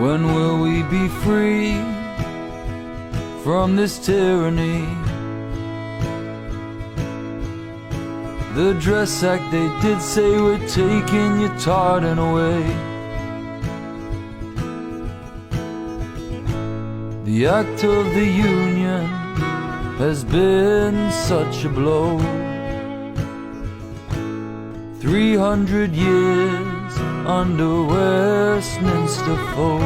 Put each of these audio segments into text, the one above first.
When will we be free from this tyranny? The dress act, they did say we're taking your tartan away. The act of the union has been such a blow. 300 years under Westminster foe.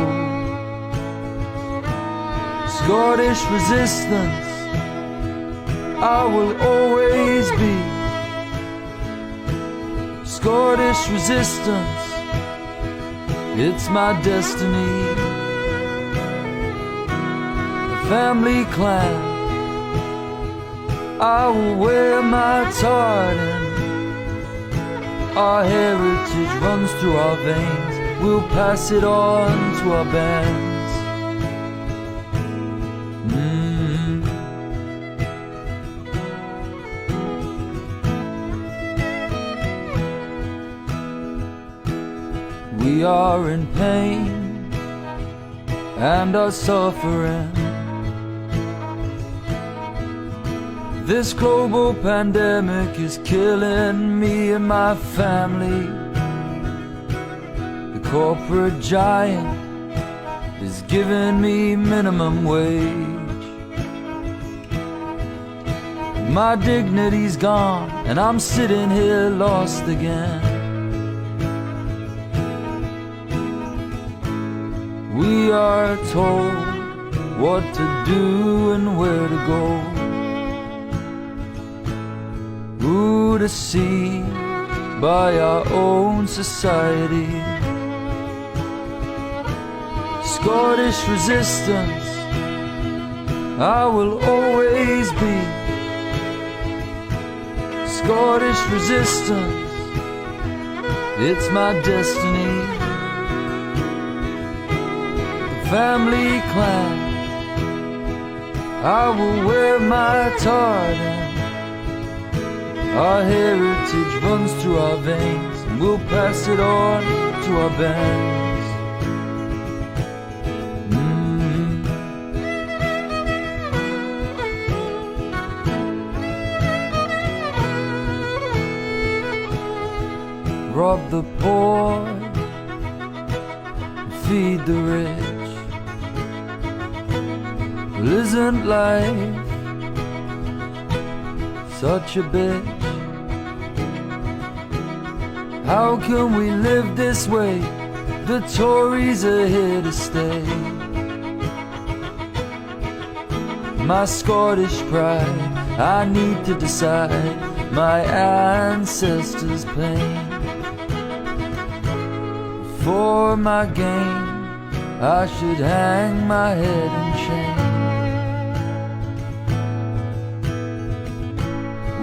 Scottish resistance, I will always be. Scottish resistance, it's my destiny. The family clan, I will wear my tartan. Our heritage runs through our veins, we'll pass it on to our bands. We are in pain and are suffering. This global pandemic is killing me and my family. The corporate giant is giving me minimum wage. My dignity's gone and I'm sitting here lost again. We are told what to do and where to go, who to see by our own society. Scottish resistance, I will always be. Scottish resistance, it's my destiny. Family clan, I will wear my tartan. Our heritage runs through our veins, and we'll pass it on to our bands. Rob the poor, feed the rich. Well, isn't life such a bitch? How can we live this way? The Tories are here to stay. My Scottish pride, I need to decide my ancestors' pain. For my gain, I should hang my head in shame.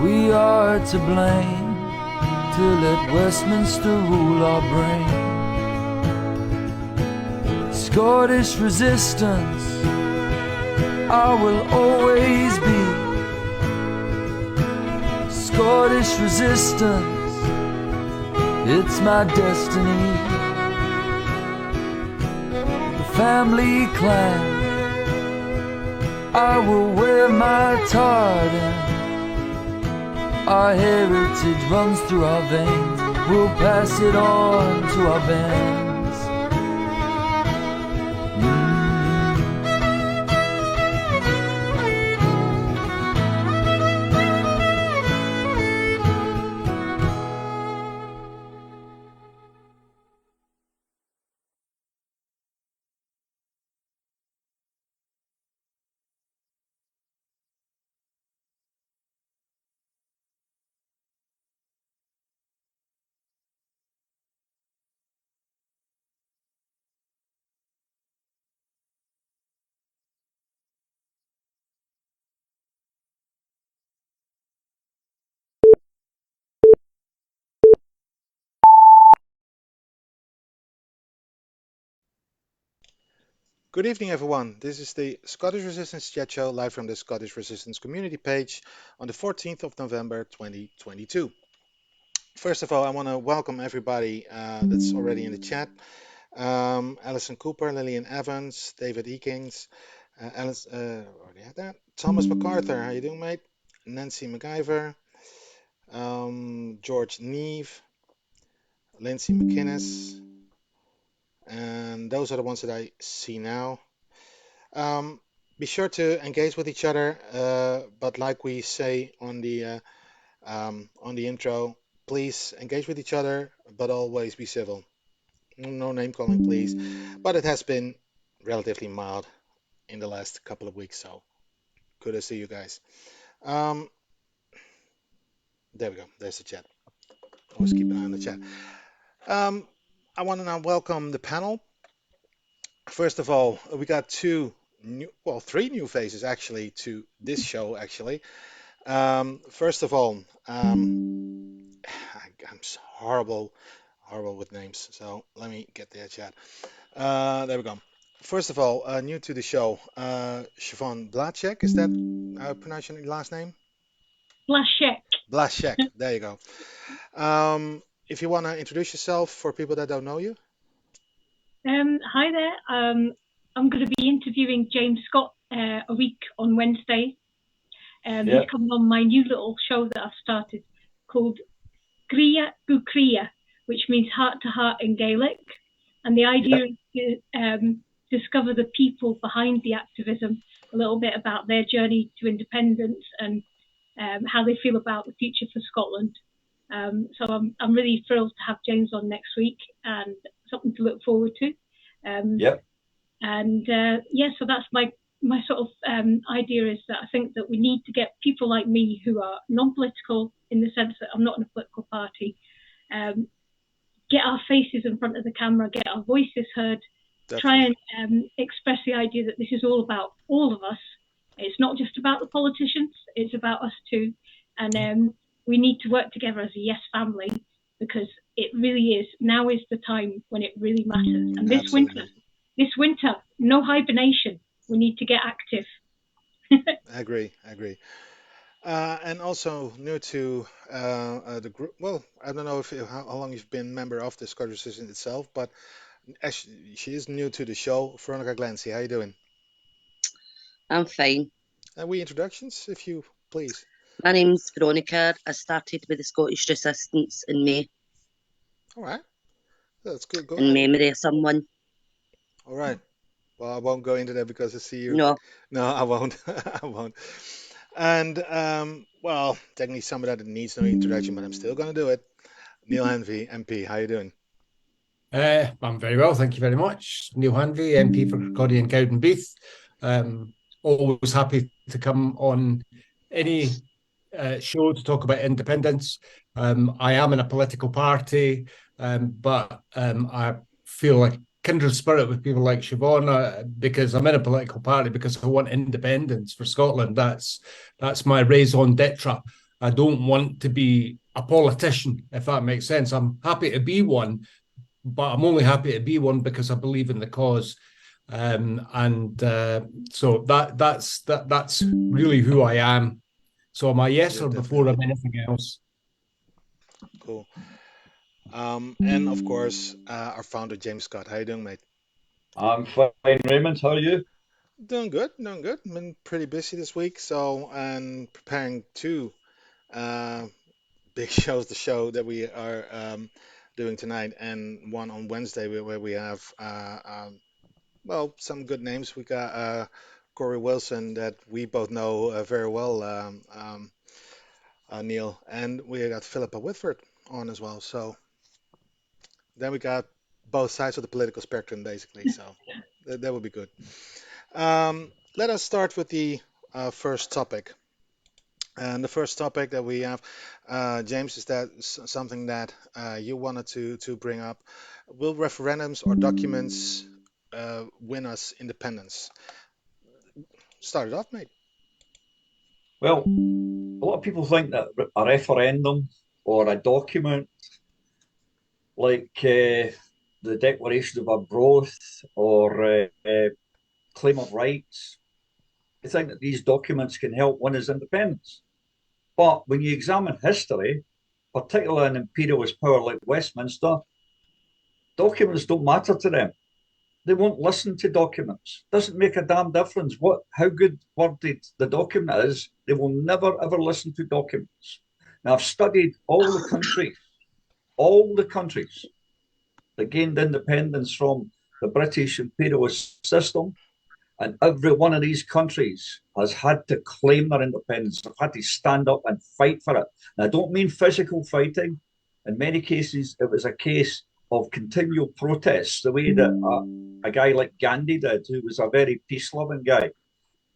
We are to blame to let Westminster rule our brain. Scottish resistance, I will always be. Scottish resistance, it's my destiny. The family clan, I will wear my tartan. Our heritage runs through our veins, we'll pass it on to our bands. Good evening, everyone. This is the Scottish Resistance Chat Show live from the Scottish Resistance community page on the 14th of November 2022. First of all, I want to welcome everybody that's already in the chat. Alison Cooper, Lillian Evans, David Eakins, already had that. Thomas MacArthur, how you doing, mate? Nancy MacGyver, George Neve, Lindsay McInnes, and those are the ones that I see now. Um, be sure to engage with each other, but like we say on the intro, please engage with each other, but always be civil. No name calling, please. But it has been relatively mild in the last couple of weeks, so kudos to you guys. Um, there we go. There's the chat. Always keep an eye on the chat. Um, I want to now welcome the panel. First of all, we got three new faces actually to this show. Actually, first of all, I'm horrible with names. So let me get the chat. There we go. First of all, new to the show, Siobhan Blaschek. Is that how I pronounce your last name? Blaschek. Blaschek. There you go. If you want to introduce yourself for people that don't know you. Hi there. I'm going to be interviewing James Scott a week on Wednesday. He's coming on my new little show that I've started called Gria Gukria, which means heart to heart in Gaelic. And the idea is to discover the people behind the activism, a little bit about their journey to independence and how they feel about the future for Scotland. So I'm really thrilled to have James on next week and something to look forward to. So that's my sort of idea is that I think that we need to get people like me who are non-political in the sense that I'm not in a political party, get our faces in front of the camera, get our voices heard, try and express the idea that this is all about all of us. It's not just about the politicians, it's about us too. And we need to work together as a Yes family because it really is, now is the time when it really matters. And this winter, no hibernation. We need to get active. I agree. And also new to the group. Well, I don't know how long you've been member of the Scottish Resistance itself, but she is new to the show. Veronica Glancy, how you doing? I'm fine. And introductions, if you please. My name's Veronica. I started with the Scottish Resistance in May. All right. That's good. Go in ahead. memory of someone. All right. Well, I won't go into that because I see you. No, I won't. I won't. And well, technically some of that needs no introduction, but I'm still going to do it. Neile Hanvey MP, how you doing? I'm very well, thank you very much. Neile Hanvey MP for Kirkcaldy and Cowdenbeath. Always happy to come on any show to talk about independence. I am in a political party, but I feel like kindred spirit with people like Siobhan because I'm in a political party because I want independence for Scotland. That's my raison d'etre. I don't want to be a politician, if that makes sense. I'm happy to be one, but I'm only happy to be one because I believe in the cause. So that's really who I am. So am I yeser before I'm anything else? Cool. And of course, our founder James Scott. How you doing, mate? I'm fine, Raymond. How are you? Doing good. Been pretty busy this week, and preparing two big shows. The show that we are doing tonight, and one on Wednesday where we have some good names. We got Corey Wilson that we both know very well, Neil, and we got Philippa Whitford on as well. So then we got both sides of the political spectrum, basically. So that would be good. Let us start with the first topic. And the first topic that we have, James, is that something that you wanted to bring up. Will referendums or documents win us independence? Start it off, mate. Well, a lot of people think that a referendum or a document like the Declaration of Arbroath or Claim of Rights, they think that these documents can help win us independence. But when you examine history, particularly an imperialist power like Westminster, Documents don't matter to them. They won't listen to documents. Doesn't make a damn difference how good worded the document is. They will never ever listen to documents. Now I've studied all the countries that gained independence from the British imperialist system, and every one of these countries has had to claim their independence. They've had to stand up and fight for it. And I don't mean physical fighting. In many cases, it was a case of continual protests, the way that a guy like Gandhi did, who was a very peace-loving guy.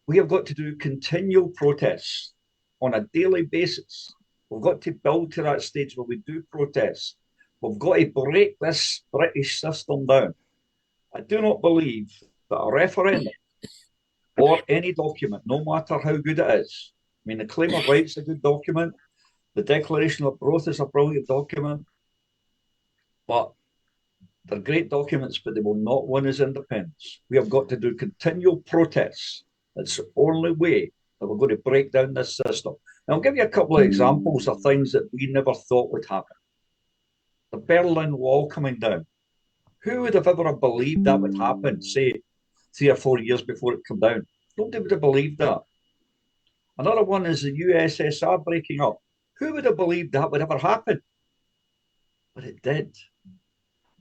We have got to do continual protests on a daily basis. We've got to build to that stage where we do protests. We've got to break this British system down. I do not believe that a referendum or any document, no matter how good it is, I mean, the Claim of Rights is a good document, the Declaration of Growth is a brilliant document, but they're great documents, but they will not win us independence. We have got to do continual protests. That's the only way that we're going to break down this system. And I'll give you a couple of examples of things that we never thought would happen. The Berlin Wall coming down. Who would have ever believed that would happen, say, 3 or 4 years before it came down? Nobody would have believed that. Another one is the USSR breaking up. Who would have believed that would ever happen? But it did.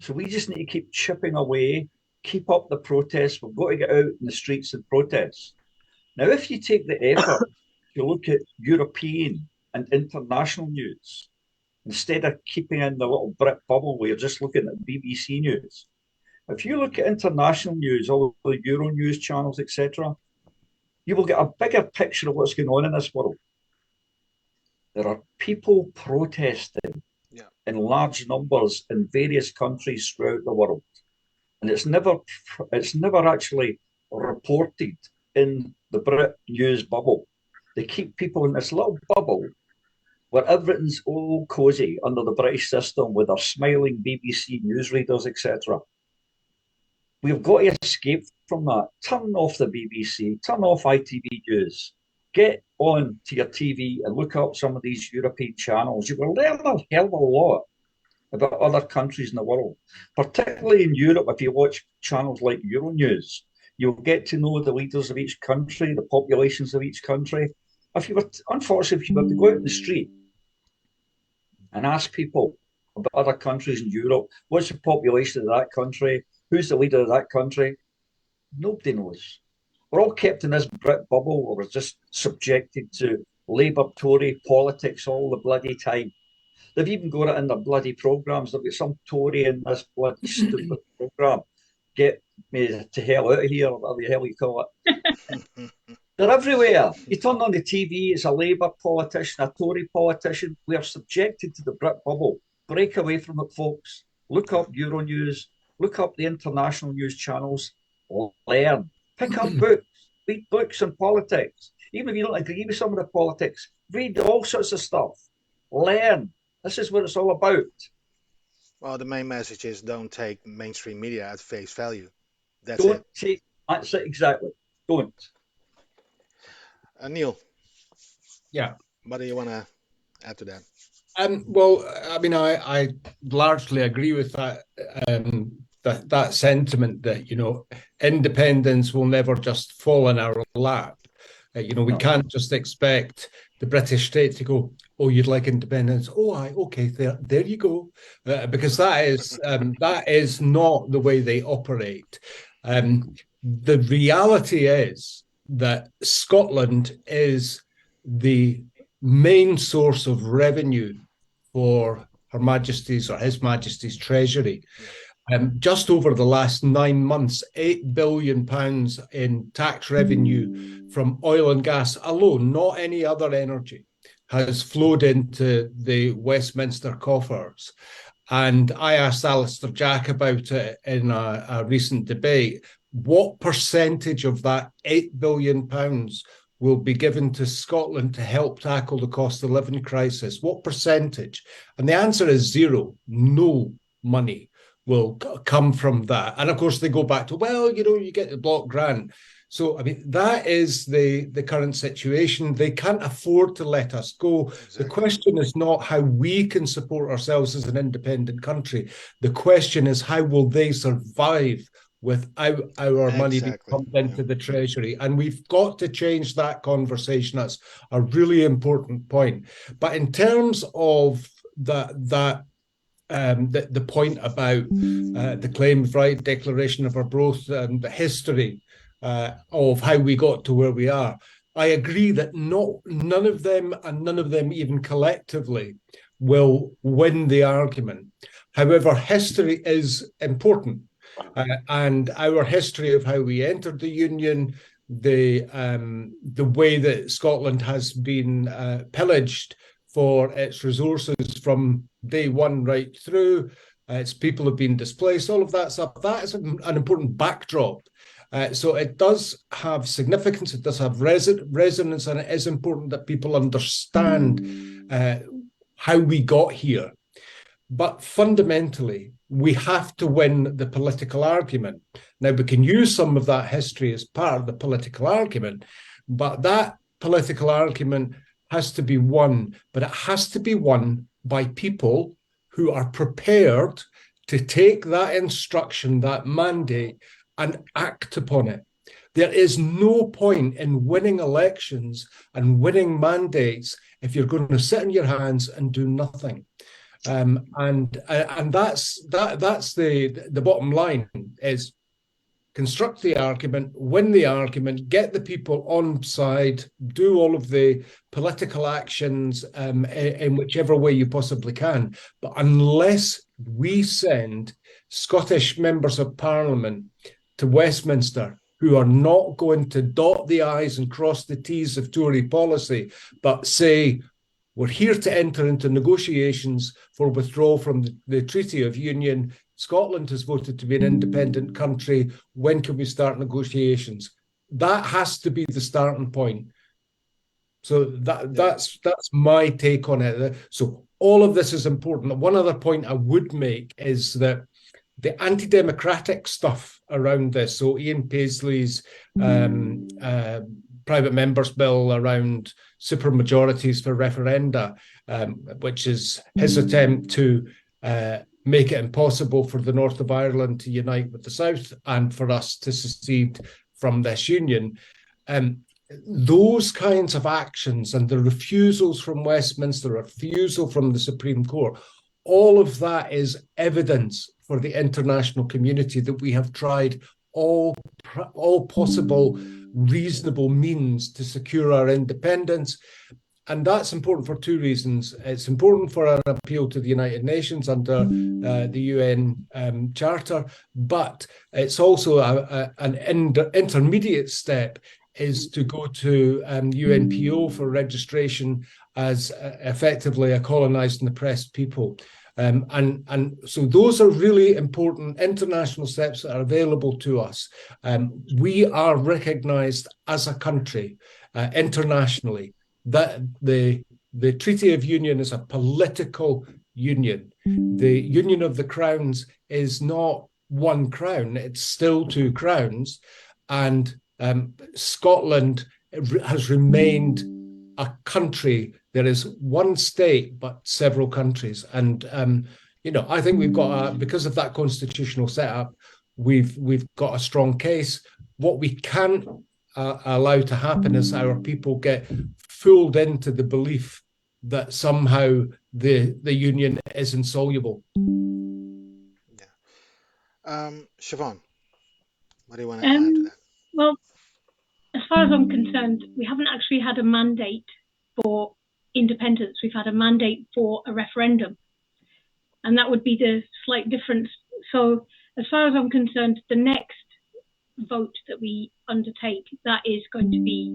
So we just need to keep chipping away, keep up the protests. We've got to get out in the streets and protest. Now, if you take the effort to look at European and international news, instead of keeping in the little Brit bubble where you're just looking at BBC News, if you look at international news, all the Euro news channels, etc., you will get a bigger picture of what's going on in this world. There are people protesting in large numbers in various countries throughout the world. And it's never actually reported in the Brit news bubble. They keep people in this little bubble where everything's all cosy under the British system with their smiling BBC newsreaders, etc. We've got to escape from that. Turn off the BBC, turn off ITV News, get on to your TV and look up some of these European channels. You will learn a hell of a lot about other countries in the world, particularly in Europe. If you watch channels like Euronews, you'll get to know the leaders of each country, the populations of each country. Unfortunately, if you were to go out in the street and ask people about other countries in Europe, what's the population of that country, who's the leader of that country, nobody knows. We're all kept in this Brit bubble where we're just subjected to Labour, Tory politics all the bloody time. They've even got it in their bloody programmes. They've got some Tory in this bloody stupid programme. Get me to hell out of here, or whatever the hell you call it. They're everywhere. You turn on the TV, it's a Labour politician, a Tory politician. We are subjected to the Brit bubble. Break away from it, folks. Look up Euronews. Look up the international news channels. Learn. Pick up books. Read books on politics. Even if you don't agree with some of the politics, read all sorts of stuff. Learn. This is what it's all about. Well, the main message is don't take mainstream media at face value. That's it, exactly. Don't. Neil. Yeah. What do you want to add to that? Well, I mean, I largely agree with that. That sentiment that, independence will never just fall in our lap. We can't just expect the British state to go, oh, you'd like independence? Oh, okay, there you go. Because that is not the way they operate. The reality is that Scotland is the main source of revenue for Her Majesty's or His Majesty's Treasury. Just over the last 9 months, £8 billion in tax revenue from oil and gas alone, not any other energy, has flowed into the Westminster coffers. And I asked Alistair Jack about it in a recent debate. What percentage of that £8 billion will be given to Scotland to help tackle the cost of living crisis? What percentage? And the answer is zero. No money will come from that. And of course, they go back to, well, you get the block grant. So, I mean, that is the current situation. They can't afford to let us go. Exactly. The question is not how we can support ourselves as an independent country. The question is how will they survive without our money being Exactly. pumped into the Treasury. And we've got to change that conversation. That's a really important point. But in terms of the point about the claim of right, declaration of our growth, and the history of how we got to where we are, I agree that none of them, and none of them even collectively, will win the argument. However, history is important. And our history of how we entered the Union, the way that Scotland has been pillaged for its resources from day one right through, its people have been displaced, all of that stuff, that is an important backdrop. So it does have significance, it does have resonance, and it is important that people understand how we got here. But fundamentally, we have to win the political argument. Now, we can use some of that history as part of the political argument, but that political argument has to be won, but it has to be won by people who are prepared to take that instruction, that mandate, and act upon it. There is no point in winning elections and winning mandates if you're going to sit on your hands and do nothing. And that's the bottom line is construct the argument, win the argument, get the people on side, do all of the political actions in whichever way you possibly can. But unless we send Scottish members of Parliament to Westminster who are not going to dot the I's and cross the T's of Tory policy, but say, we're here to enter into negotiations for withdrawal from the Treaty of Union. Scotland has voted to be an independent country. When can we start negotiations? That has to be the starting point. So that's my take on it. So all of this is important. One other point I would make is that the anti-democratic stuff around this, so Ian Paisley's private members bill around supermajorities for referenda, which is his attempt to make it impossible for the north of Ireland to unite with the south and for us to secede from this union. Those kinds of actions and the refusals from Westminster, refusal from the Supreme Court, all of that is evidence for the international community that we have tried all possible reasonable means to secure our independence. And that's important for two reasons. It's important for an appeal to the United Nations under the UN Charter, but it's also an intermediate step is to go to UNPO for registration as effectively a colonised and oppressed people. And so those are really important international steps that are available to us. We are recognised as a country internationally that the Treaty of Union is a political union. The Union of the Crowns is not one crown, it's still two crowns. And Scotland has remained a country. There is one state, but several countries. And, I think we've got, because of that constitutional setup, we've got a strong case. What we can't allow to happen is our people get fooled into the belief that somehow the union is insoluble. Yeah. Siobhan, what do you want to add to that? Well, as far as I'm concerned, we haven't actually had a mandate for independence. We've had a mandate for a referendum. And that would be the slight difference. So as far as I'm concerned, the next vote that we undertake, that is going to be,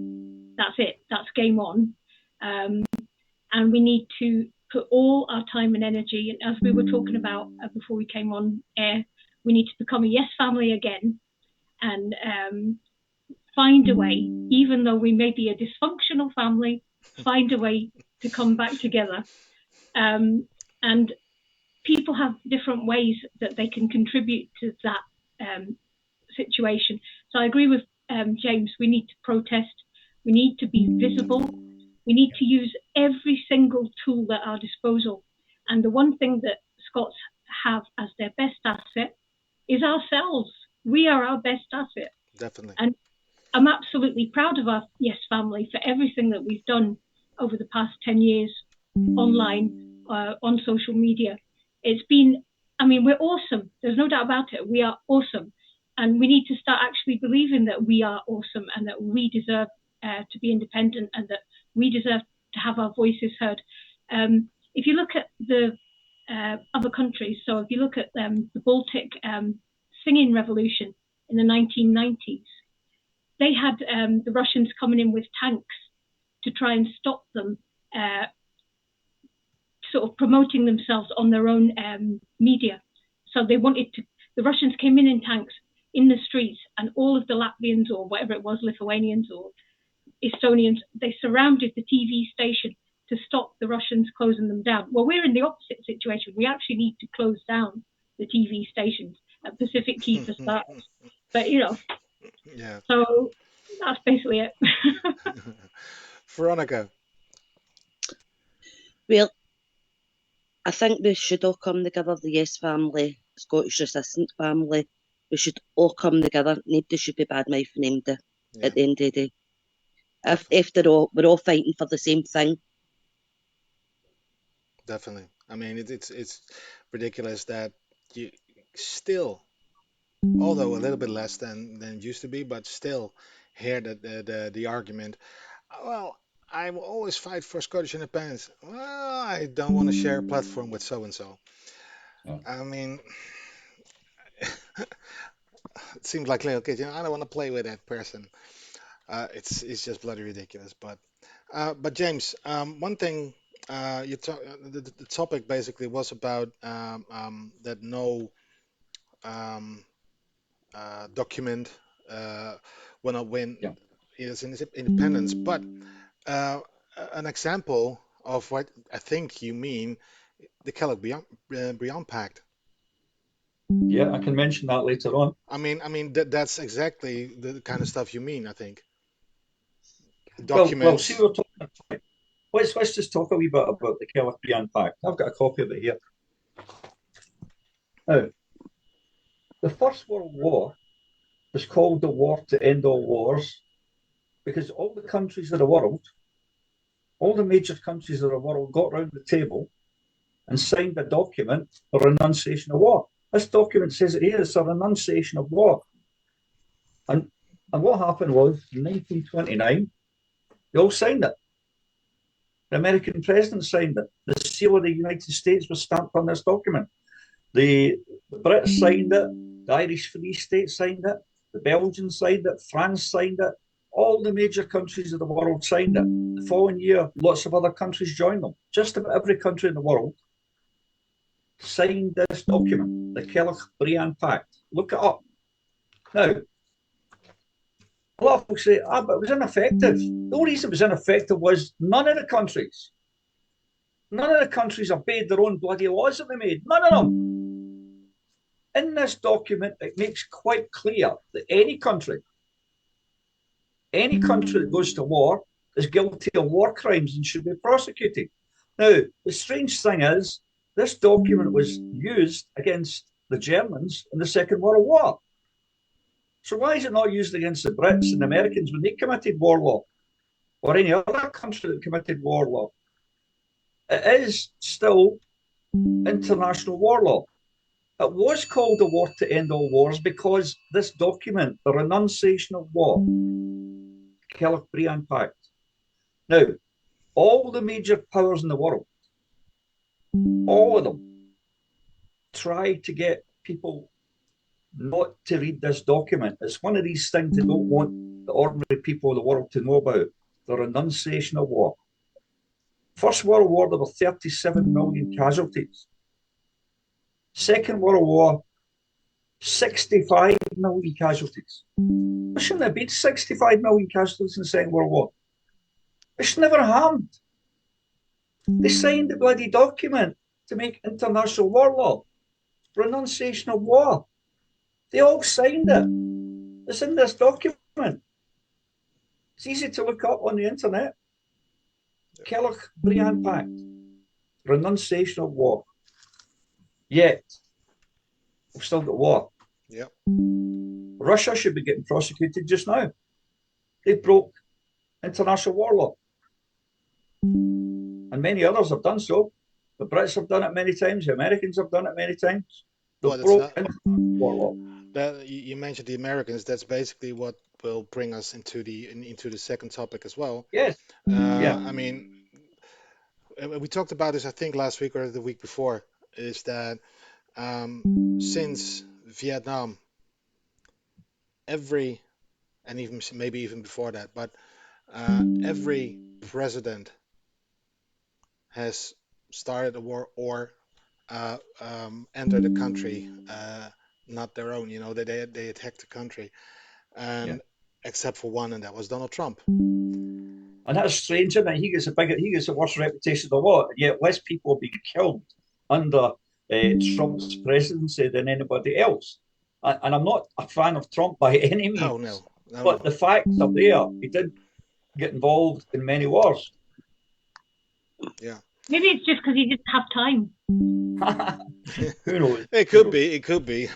that's it, that's game on. And we need to put all our time and energy, and as we were talking about before we came on air, we need to become a yes family again and find a way, even though we may be a dysfunctional family, find a way to come back together. And people have different ways that they can contribute to that situation. So I agree with James, we need to protest. We need to be visible. We need to use every single tool at our disposal. And the one thing that Scots have as their best asset is ourselves. We are our best asset. Definitely. And I'm absolutely proud of our Yes family for everything that we've done over the past 10 years online, on social media. It's been, I mean, we're awesome. There's no doubt about it. We are awesome. And we need to start actually believing that we are awesome and that we deserve to be independent and that we deserve to have our voices heard. If you look at the other countries, so if you look at the Baltic singing revolution in the 1990s, they had the Russians coming in with tanks to try and stop them sort of promoting themselves on their own media. So they wanted to, the Russians came in tanks in the streets, and all of the Latvians or whatever it was, Lithuanians or Estonians, they surrounded the TV station to stop the Russians closing them down. Well, we're in the opposite situation. We actually need to close down the TV stations at Pacific Key for starters. But, you know, Yeah. So that's basically it. Veronica. Well, I think we should all come together, the Yes family, Scottish Resistance family. We should all come together. Nobody should be bad-mouthing anybody at the end of the day. If we're all fighting for the same thing. Definitely. I mean, it's ridiculous that you still, although a little bit less than it used to be, but still hear the argument. Well, I will always fight for Scottish independence. Well, I don't want to share a platform with so and so. I mean, it seems like little kids. You know, I don't want to play with that person. It's just bloody ridiculous. But James, one thing the topic basically was about that no document will not win its independence. But an example of what I think you mean, the Kellogg-Briand Pact. Yeah, I can mention that later on. I mean that's exactly the kind of stuff you mean, I think. Documents. Well, see, Documents. we're talking. Let's just talk a wee bit about the Kellogg-Briand Pact. I've got a copy of it here. Now, the First World War was called the war to end all wars because all the countries of the world, all the major countries of the world got round the table and signed a document, a renunciation of war. This document says it here, it's a renunciation of war. And what happened was, in 1929, they all signed it. The American president signed it. The seal of the United States was stamped on this document. The Brits signed it. The Irish Free State signed it. The Belgians signed it. France signed it. All the major countries of the world signed it. The following year, lots of other countries joined them. Just about every country in the world signed this document, the Kellogg-Briand Pact. Look it up. Now, a lot of people say, but it was ineffective. The only reason it was ineffective was none of the countries obeyed their own bloody laws that they made. None of them. In this document, it makes quite clear that any country that goes to war is guilty of war crimes and should be prosecuted. Now, the strange thing is, this document was used against the Germans in the Second World War. So why is it not used against the Brits and the Americans when they committed war law, or any other country that committed war law? It is still international war law. It was called the war to end all wars because this document, the renunciation of war, Kellogg-Briand Pact. Now, all the major powers in the world, all of them, tried to get people not to read this document. It's one of these things they don't want the ordinary people of the world to know about, the renunciation of war. First World War, there were 37 million casualties. Second World War, 65 million casualties. There shouldn't have been 65 million casualties in the Second World War. It should never have happened. They signed the bloody document to make international war law. Renunciation of war. They all signed it. It's in this document. It's easy to look up on the internet. Kellogg-Briand Pact, renunciation of war. Yet, we've still got war. Yep. Russia should be getting prosecuted just now. They broke international war law. And many others have done so. The Brits have done it many times. The Americans have done it many times. They broke international war law. That you mentioned the Americans. That's basically what will bring us into the second topic as well. Yes. I mean, we talked about this, I think, last week or the week before. Is that since Vietnam, and even maybe even before that, but every president has started a war or entered a country, not their own. You know, they attacked the country, and except for one, and that was Donald Trump. And that's strange, isn't it? He gets the worst reputation of the lot, and yet less people have been killed under Trump's presidency than anybody else. And I'm not a fan of Trump by any means. No. But the facts are there. He did get involved in many wars. Yeah. Maybe it's just because he didn't have time. Who knows? It could be.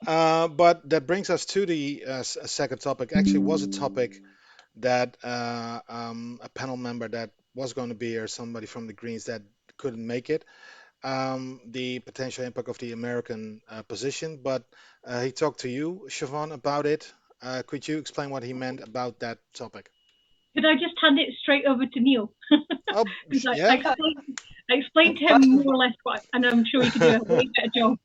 But that brings us to the second topic. Actually, was a topic that a panel member that was going to be here, somebody from the Greens that couldn't make it. The potential impact of the American position, but he talked to you, Siobhan, about it. Could you explain what he meant about that topic? Could I just hand it straight over to Neil? Oh, I explained to him more or less what, and I'm sure he could do a way better job.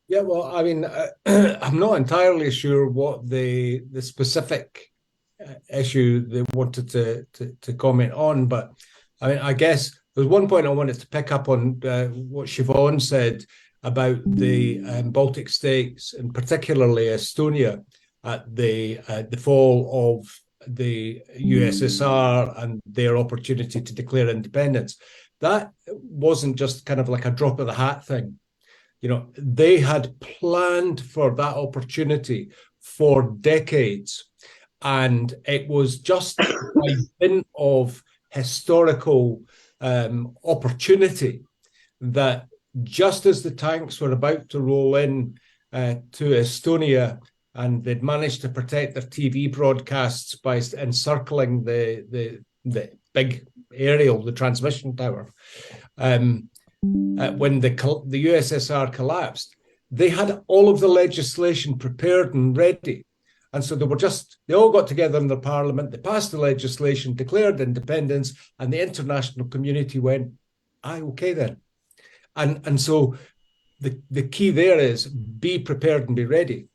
Yeah, well, I mean, I'm not entirely sure what the specific issue they wanted to comment on, but I mean, I guess there's one point I wanted to pick up on what Siobhan said about the Baltic states, and particularly Estonia, at the fall of the USSR and their opportunity to declare independence. That wasn't just kind of like a drop of the hat thing. You know, they had planned for that opportunity for decades, and it was just a hint of historical opportunity that just as the tanks were about to roll in to Estonia, and they'd managed to protect their TV broadcasts by encircling the big aerial, the transmission tower. When the USSR collapsed, they had all of the legislation prepared and ready. And so they all got together in the parliament, they passed the legislation, declared independence, and the international community went, aye, okay then. And so the key there is be prepared and be ready.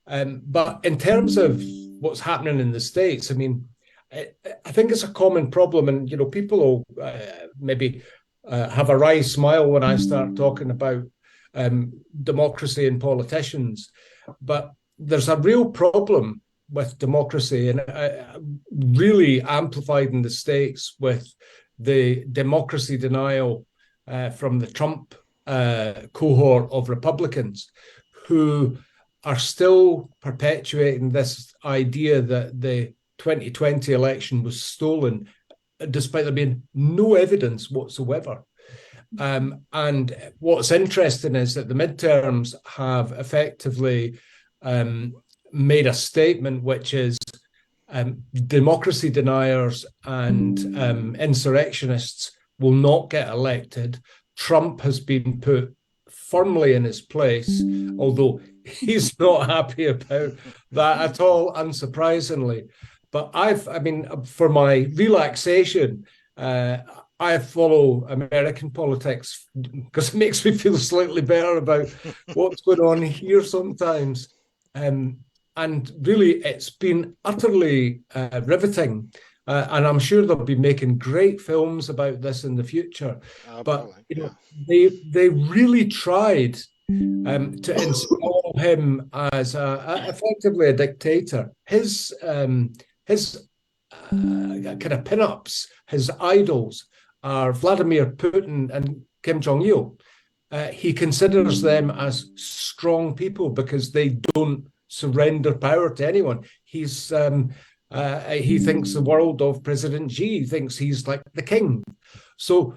But in terms of what's happening in the States, I mean, I think it's a common problem, and, you know, people will maybe have a wry smile when I start talking about democracy and politicians, but there's a real problem with democracy, and really amplified in the States with the democracy denial from the Trump cohort of Republicans, who are still perpetuating this idea that the 2020 election was stolen, despite there being no evidence whatsoever. And what's interesting is that the midterms have effectively made a statement which is democracy deniers and insurrectionists will not get elected. Trump has been put firmly in his place, although he's not happy about that at all, unsurprisingly. But for my relaxation, I follow American politics because it makes me feel slightly better about what's going on here sometimes. And really, it's been utterly riveting. And I'm sure they'll be making great films about this in the future. But you know, they really tried to install him as effectively a dictator. His kind of pin-ups, his idols are Vladimir Putin and Kim Jong-il. He considers them as strong people because they don't surrender power to anyone. He thinks the world of President Xi. He thinks he's like the king. So,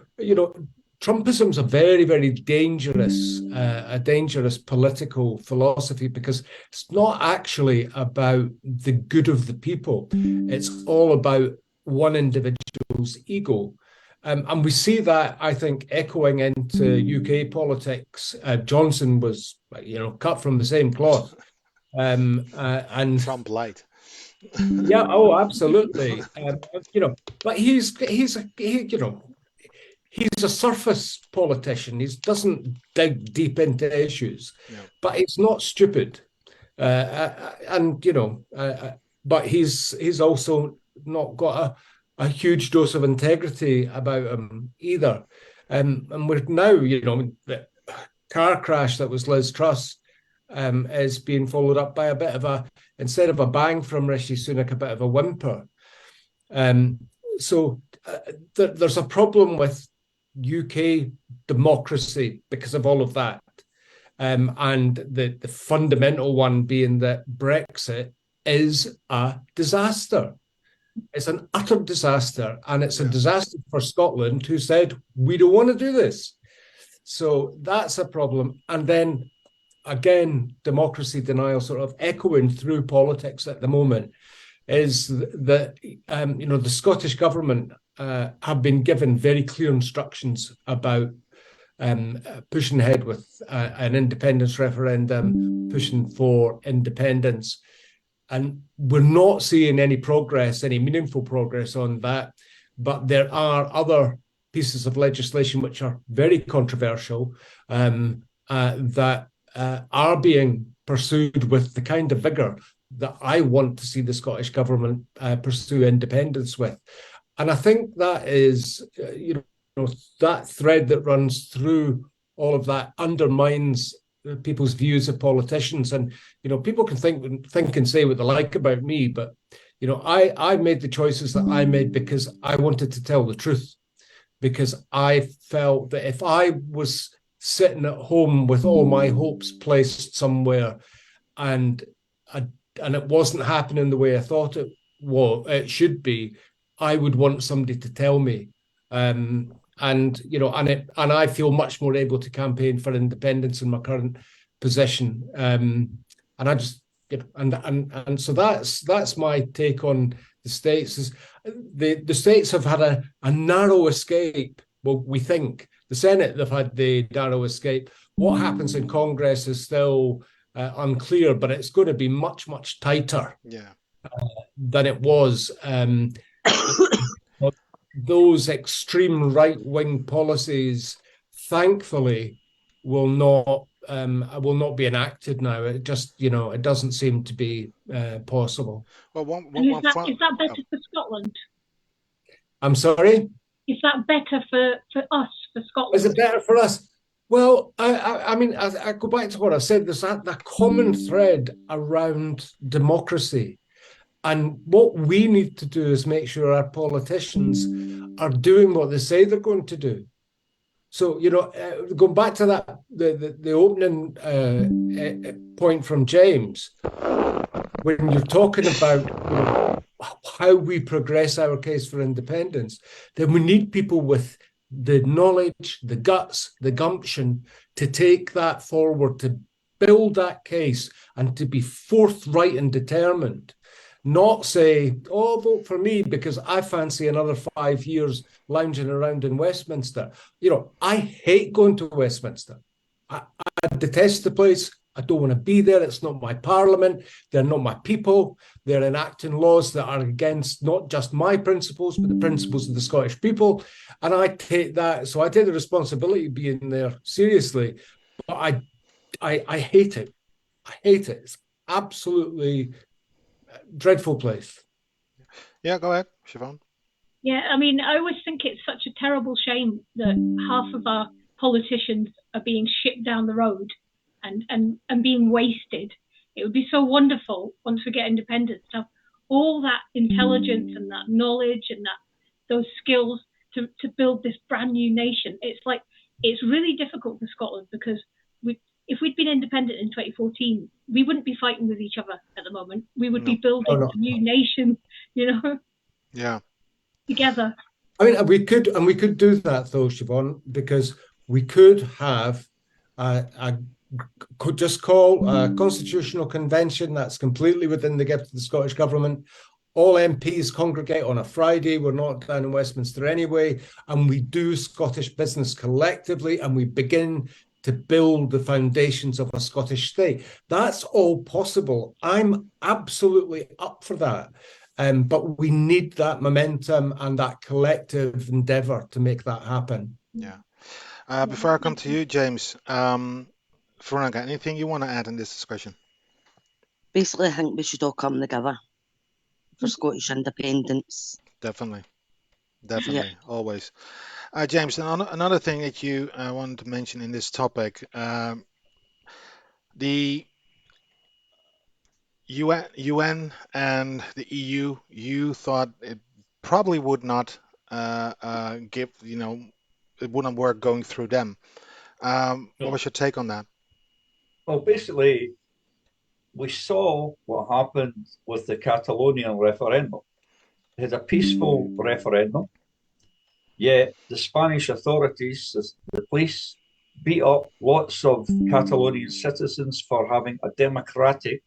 Trumpism is a very, very dangerous, political philosophy, because it's not actually about the good of the people. It's all about one individual's ego. And we see that, I think, echoing into UK politics. Johnson was, cut from the same cloth. And Trump light. Yeah, oh, absolutely. But he's a surface politician. He doesn't dig deep into issues, but he's not stupid. But he's also not got a huge dose of integrity about him either. And we're now, the car crash that was Liz Truss is being followed up by a bit of instead of a bang from Rishi Sunak, a bit of a whimper. So there's a problem with UK democracy because of all of that. And the fundamental one being that Brexit is a disaster. It's an utter disaster, and it's a disaster for Scotland, who said, we don't want to do this. So that's a problem. And then, again, democracy denial sort of echoing through politics at the moment is that, the Scottish government have been given very clear instructions about pushing ahead with an independence referendum, pushing for independence. And we're not seeing any meaningful progress on that. But there are other pieces of legislation which are very controversial that are being pursued with the kind of vigour that I want to see the Scottish government pursue independence with. And I think that is, that thread that runs through all of that undermines people's views of politicians. And, people can think and say what they like about me, but, I made the choices that I made because I wanted to tell the truth, because I felt that if I was sitting at home with all my hopes placed somewhere and it wasn't happening the way I thought it should be, I would want somebody to tell me. And I feel much more able to campaign for independence in my current position. And I just, and so that's my take on the states. Is the states have had a narrow escape. Well, we think the Senate, they've had the narrow escape. What happens in Congress is still unclear, but it's going to be much, much tighter than it was. Those extreme right-wing policies, thankfully, will not be enacted now. It just, it doesn't seem to be possible. Well, is that better for Scotland? I'm sorry? Is that better for us, for Scotland? Is it better for us? Well, I go back to what I said. There's that common thread around democracy. And what we need to do is make sure our politicians are doing what they say they're going to do. So, going back to that, the opening point from James, when you're talking about how we progress our case for independence, then we need people with the knowledge, the guts, the gumption to take that forward, to build that case and to be forthright and determined. Not say, oh, vote for me because I fancy another 5 years lounging around in Westminster. I hate going to Westminster. I detest the place. I don't want to be there. It's not my parliament. They're not my people. They're enacting laws that are against not just my principles, but the principles of the Scottish people. And I take that. So I take the responsibility of being there seriously. But I hate it. I hate it. It's absolutely dreadful place. Yeah, go ahead, Siobhan. Yeah, I always think it's such a terrible shame that half of our politicians are being shipped down the road and being wasted. It would be so wonderful once we get independence to have all that intelligence and that knowledge and those skills to build this brand new nation. It's really difficult for Scotland because if we'd been independent in 2014, we wouldn't be fighting with each other at the moment. We would be building a new nation, Yeah. together. I mean, we could do that though, Siobhan, because we could have could just call a constitutional convention that's completely within the gift of the Scottish Government. All MPs congregate on a Friday. We're not down in Westminster anyway, and we do Scottish business collectively, and we begin to build the foundations of a Scottish state. That's all possible. I'm absolutely up for that. But we need that momentum and that collective endeavour to make that happen. Yeah. Before I come to you, James, Veronica, anything you want to add in this discussion? Basically, I think we should all come together for Scottish independence. Definitely, always. James, another thing that you wanted to mention in this topic, the UN and the EU, you thought it probably would not give, it wouldn't work going through them. What was your take on that? Well, basically, we saw what happened with the Catalonian referendum. It had a peaceful referendum, yet the Spanish authorities, the police, beat up lots of Catalonian citizens for having a democratic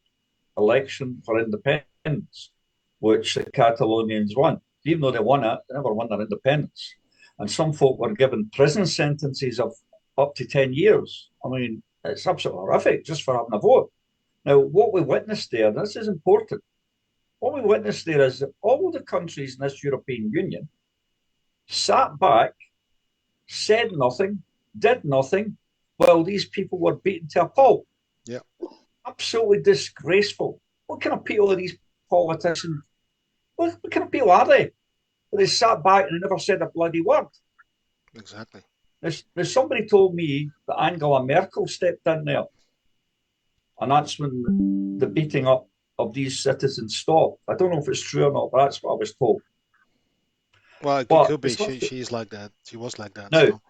election for independence, which the Catalonians won. Even though they won it, they never won their independence. And some folk were given prison sentences of up to 10 years. I mean, it's absolutely horrific just for having a vote. Now, what we witnessed there, and this is important, what we witnessed there is that all the countries in this European Union sat back, said nothing, did nothing, while these people were beaten to a pulp. Yeah. Absolutely disgraceful. What kind of people are these politicians? What kind of people are they? They sat back and they never said a bloody word. Exactly. There's somebody told me that Angela Merkel stepped in there. And that's when the beating up of these citizens stopped. I don't know if it's true or not, but that's what I was told. Well, it could be. She's like that. She was like that. Now,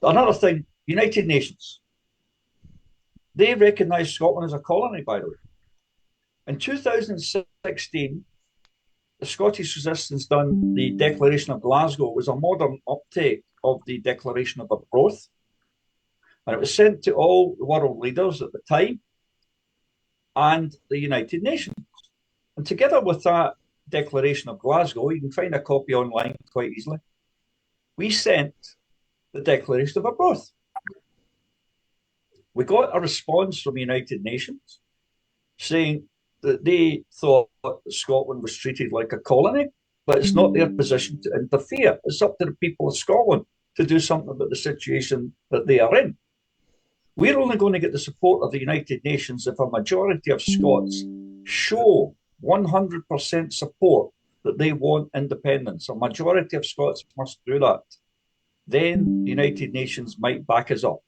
another thing, United Nations. They recognise Scotland as a colony, by the way. In 2016, the Scottish resistance done the Declaration of Glasgow. It was a modern uptake of the Declaration of Arbroath. And it was sent to all the world leaders at the time and the United Nations. And together with that Declaration of Glasgow, you can find a copy online quite easily, we sent the Declaration of Arbroath. We got a response from the United Nations saying that they thought that Scotland was treated like a colony, but it's not their position to interfere. It's up to the people of Scotland to do something about the situation that they are in. We're only going to get the support of the United Nations if a majority of Scots show 100% support that they want independence. A majority of Scots must do that. Then the United Nations might back us up.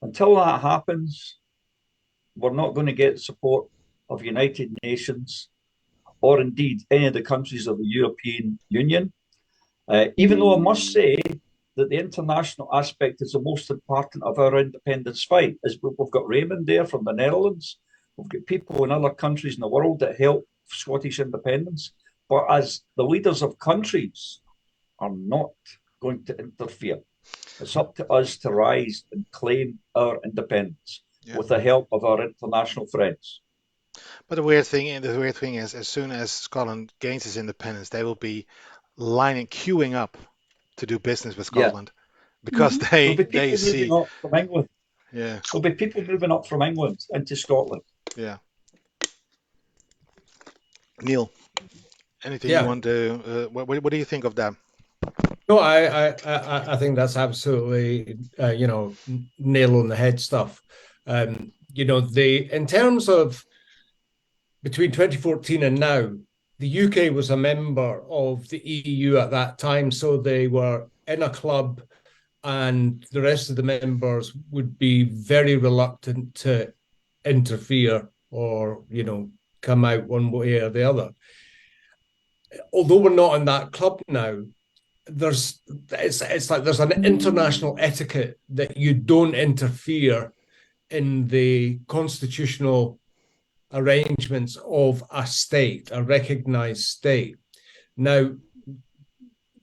Until that happens, we're not going to get support of United Nations or indeed any of the countries of the European Union. Even though I must say that the international aspect is the most important of our independence fight. We've got Raimond there from the Netherlands. We've got people in other countries in the world that help Scottish independence. But as the leaders of countries are not going to interfere, it's up to us to rise and claim our independence with the help of our international friends. But the weird thing is, as soon as Scotland gains its independence, they will be queuing up to do business with Scotland because they see. Up from England. Yeah. There'll be people moving up from England into Scotland. Yeah. Neil, anything you want to? What do you think of that? No, I think that's absolutely nail on the head stuff. In terms of between 2014 and now, the UK was a member of the EU at that time, so they were in a club, and the rest of the members would be very reluctant to interfere or come out one way or the other. Although we're not in that club now, it's like there's an international etiquette that you don't interfere in the constitutional arrangements of a state, a recognized state. Now,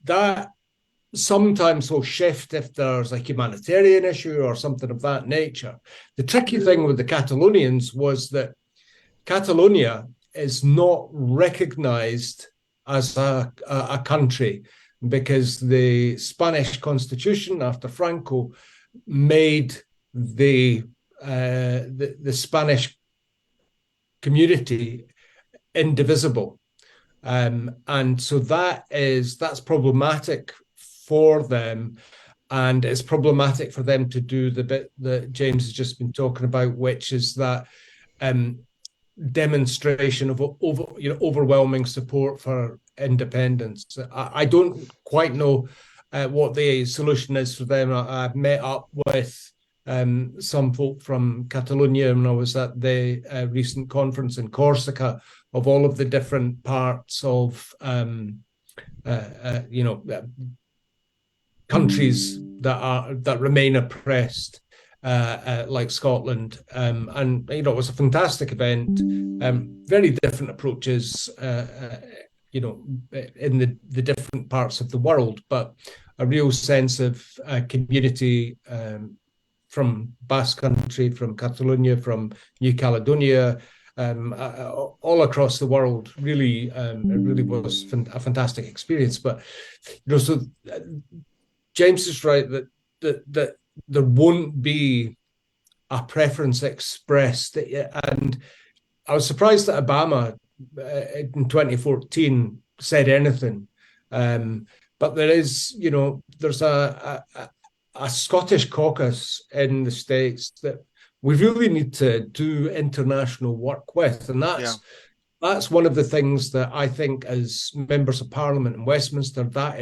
that sometimes will shift if there's a humanitarian issue or something of that nature. The tricky thing with the Catalonians was that Catalonia is not recognized as a country because the Spanish constitution after Franco made the Spanish community indivisible. And so that's problematic for them, and it's problematic for them to do the bit that James has just been talking about, which is that demonstration of overwhelming support for independence. I don't quite know what the solution is for them. I've met up with some folk from Catalonia when I was at the recent conference in Corsica of all of the different parts of countries that remain oppressed, like Scotland, and it was a fantastic event. Very different approaches, in the different parts of the world, but a real sense of community from Basque Country, from Catalonia, from New Caledonia, all across the world. Really, it really was a fantastic experience. But so James is right that there won't be a preference expressed, and I was surprised that Obama in 2014 said anything. But there is, there's a Scottish caucus in the States that we really need to do international work with, and that's one of the things that I think, as members of Parliament in Westminster, that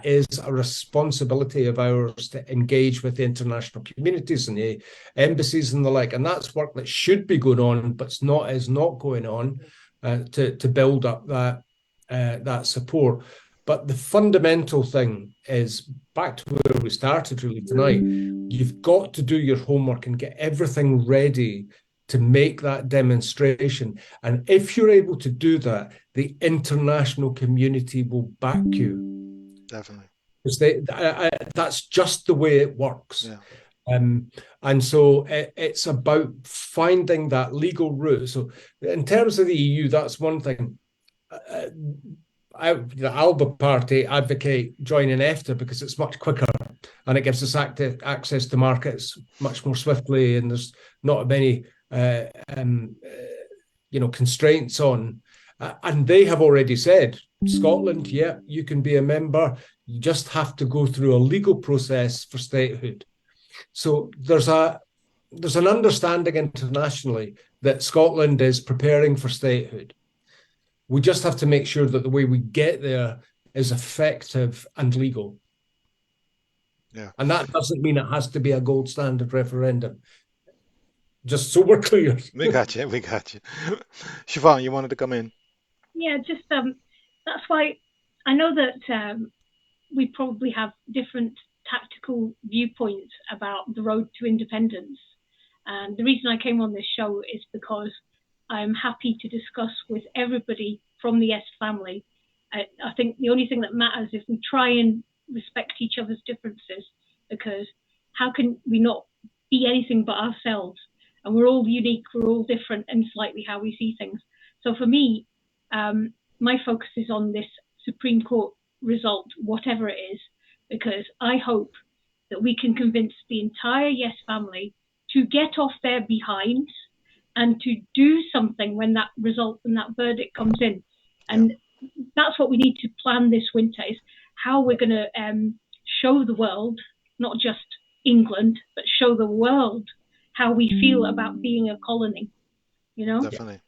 is a responsibility of ours to engage with the international communities and the embassies and the like. And that's work that should be going on, but is not going on to build up that support. But the fundamental thing is back to where we started really tonight. You've got to do your homework and get everything ready to make that demonstration. And if you're able to do that, the international community will back you. Definitely. Because that's just the way it works. Yeah. And so it's about finding that legal route. So in terms of the EU, that's one thing. The ALBA party advocate joining EFTA because it's much quicker and it gives us access to markets much more swiftly, and there's not many constraints on. And they have already said, Scotland, yeah, you can be a member. You just have to go through a legal process for statehood. So there's an understanding internationally that Scotland is preparing for statehood. We just have to make sure that the way we get there is effective and legal. Yeah. And that doesn't mean it has to be a gold standard referendum. Just so we're clear. We got you. Siobhan, you wanted to come in? Yeah, just that's why I know that we probably have different tactical viewpoints about the road to independence. And the reason I came on this show is because I'm happy to discuss with everybody from the Yes family. I think the only thing that matters is we try and respect each other's differences, because how can we not be anything but ourselves? And we're all unique, we're all different in slightly how we see things. So for me, my focus is on this Supreme Court result, whatever it is, because I hope that we can convince the entire Yes family to get off their behinds and to do something when that result and that verdict comes in. And that's what we need to plan this winter, is how we're going to show the world, not just England, but show the world how we feel about being a colony, Definitely.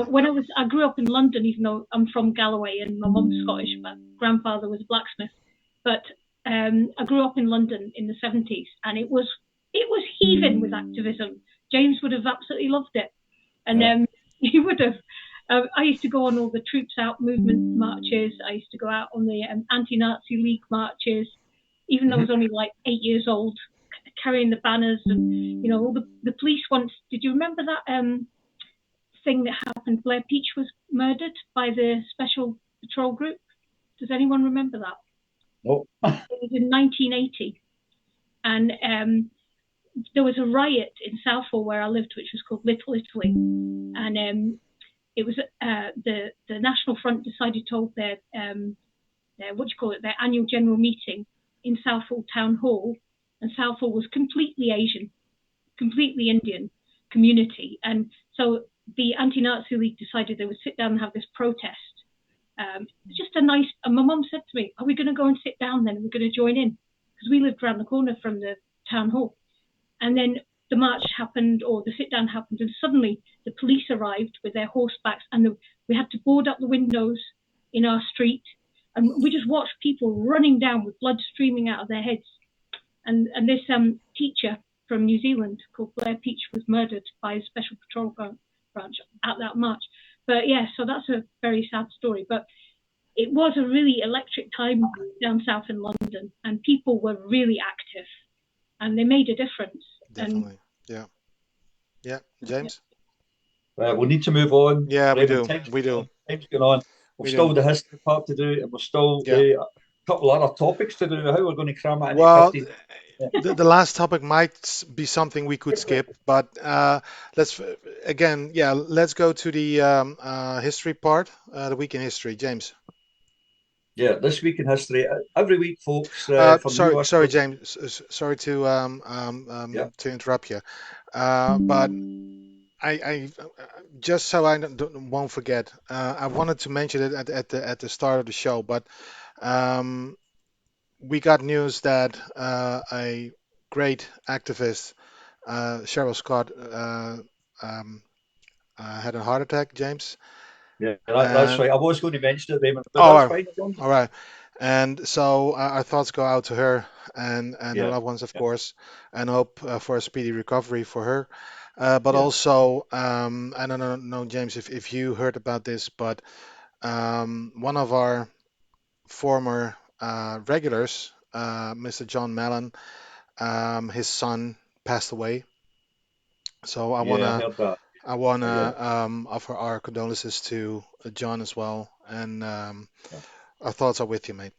When I grew up in London, even though I'm from Galloway and my mum's Scottish, my grandfather was a blacksmith, but I grew up in London in the 70s, and it was heaving with activism. James would have absolutely loved it, and he would have. I used to go on all the Troops Out movement marches. I used to go out on the anti-Nazi League marches, even though I was only like 8 years old. carrying the banners, and all the police once. Did you remember that thing that happened? Blair Peach was murdered by the Special Patrol Group. Does anyone remember that? No. It was in 1980, and there was a riot in Southall where I lived, which was called Little Italy, and it was the National Front decided to hold their their annual general meeting in Southall Town Hall, and Southall was completely Asian, completely Indian community, and so the Anti-Nazi League decided they would sit down and have this protest. Just a nice. And my mum said to me, "Are we going to go and sit down then? We're going to join in," because we lived around the corner from the town hall. And then the march happened, or the sit down happened, and suddenly the police arrived with their horsebacks, and we had to board up the windows in our street, and we just watched people running down with blood streaming out of their heads. And this teacher from New Zealand called Blair Peach was murdered by a Special Patrol branch at that march. But yeah, so that's a very sad story. But it was a really electric time down south in London, and people were really active, and they made a difference. Definitely. Yeah. James? We need to move on. Yeah, we do. Time's going on. We've still the history part to do, and we've still a couple of other topics to do. How we're going to cram it in? Well, the last topic might be something we could skip, but let's go to the history part, the week in history. James. Yeah, this week in history. Every week, folks. Sorry, James. Sorry to interrupt you, but I just so I won't forget. I wanted to mention it at the start of the show, but we got news that a great activist, Cheryl Scott, had a heart attack. James. Yeah, that's right. I was going to mention it, Raymond. All right. And so our thoughts go out to her and her loved ones, of course, and hope for a speedy recovery for her. But also, I don't know, James, if you heard about this, but one of our former regulars, Mr. John Mallon, his son passed away. So I want to offer our condolences to John as well, and our thoughts are with you, mate.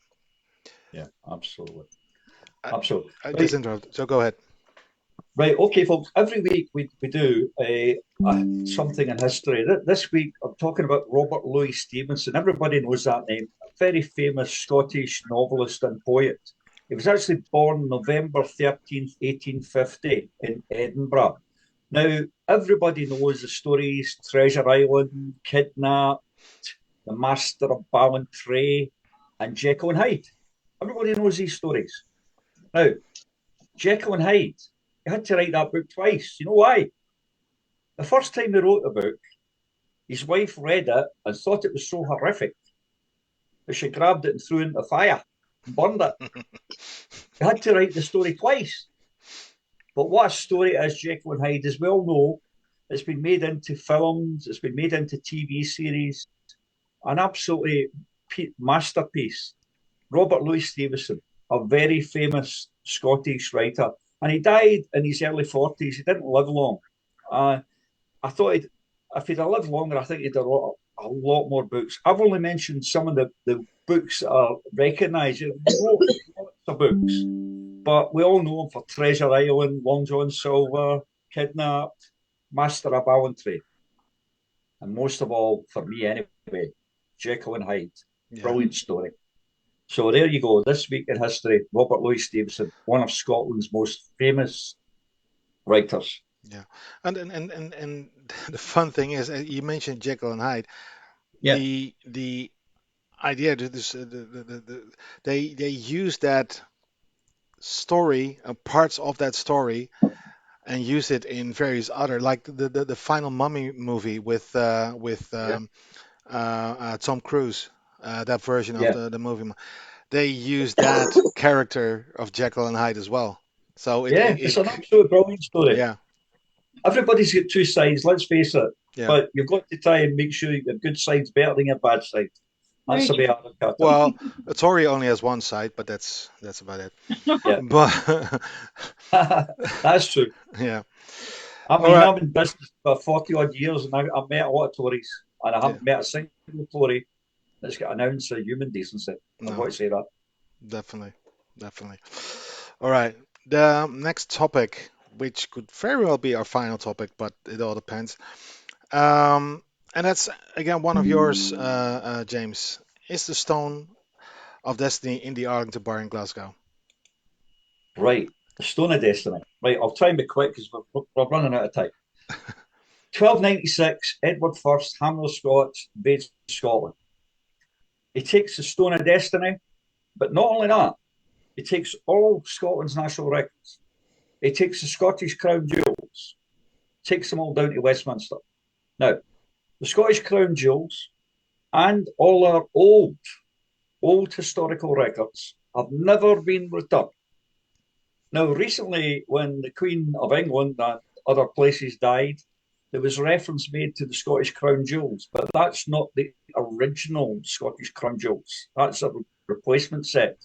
Yeah, absolutely. Just interrupt. So go ahead. Right, okay, folks. Every week we do something in history. This week I'm talking about Robert Louis Stevenson. Everybody knows that name. A very famous Scottish novelist and poet. He was actually born November 13th, 1850 in Edinburgh. Now, everybody knows the stories: Treasure Island, Kidnapped, The Master of Ballantrae, and Jekyll and Hyde. Everybody knows these stories. Now, Jekyll and Hyde, he had to write that book twice. You know why? The first time he wrote the book, his wife read it and thought it was so horrific that she grabbed it and threw it into the fire and burned it. He had to write the story twice. But what a story it is, Jekyll and Hyde, as we all know. It's been made into films, it's been made into TV series, an absolutely masterpiece. Robert Louis Stevenson, a very famous Scottish writer, and he died in his early 40s. He didn't live long. I thought if he'd have lived longer, I think he'd have wrote a lot more books. I've only mentioned some of the books that are recognised. He wrote lots of books. But we all know him for Treasure Island, Long John Silver, Kidnapped, Master of Ballantrae. And most of all, for me anyway, Jekyll and Hyde. Brilliant story. So there you go. This week in history, Robert Louis Stevenson, one of Scotland's most famous writers. Yeah. And the fun thing is, you mentioned Jekyll and Hyde. Yeah. The idea that they use that story, parts of that story, and use it in various other, like the Final Mummy movie with Tom Cruise, that version of the movie. They use that character of Jekyll and Hyde as well. So it's an absolute brilliant story. Yeah. Everybody's got two sides, let's face it. Yeah. But you've got to try and make sure your good side's better than your bad side. That's the way I look at it. Well, a Tory only has one side, but that's about it. Yeah. But That's true. yeah. I All mean, right. I've been in business for 40 odd years, and I've met a lot of Tories, and I haven't met a single Tory that's got an ounce of human decency. I've No. got to say that. Definitely. All right. The next topic, which could very well be our final topic, but it all depends. And that's again one of yours, James. Is the Stone of Destiny in the Arlington Bar in Glasgow? Right, the Stone of Destiny. Right, I'll try and be quick because we're running out of time. 1296, Edward I, Hammer of Scots, invades Scotland. He takes the Stone of Destiny, but not only that, he takes all Scotland's national records. He takes the Scottish Crown Jewels, takes them all down to Westminster. Now, the Scottish Crown Jewels and all our old historical records have never been returned. Now, recently, when the Queen of England and other places died, there was reference made to the Scottish Crown Jewels, but that's not the original Scottish Crown Jewels. That's a replacement set.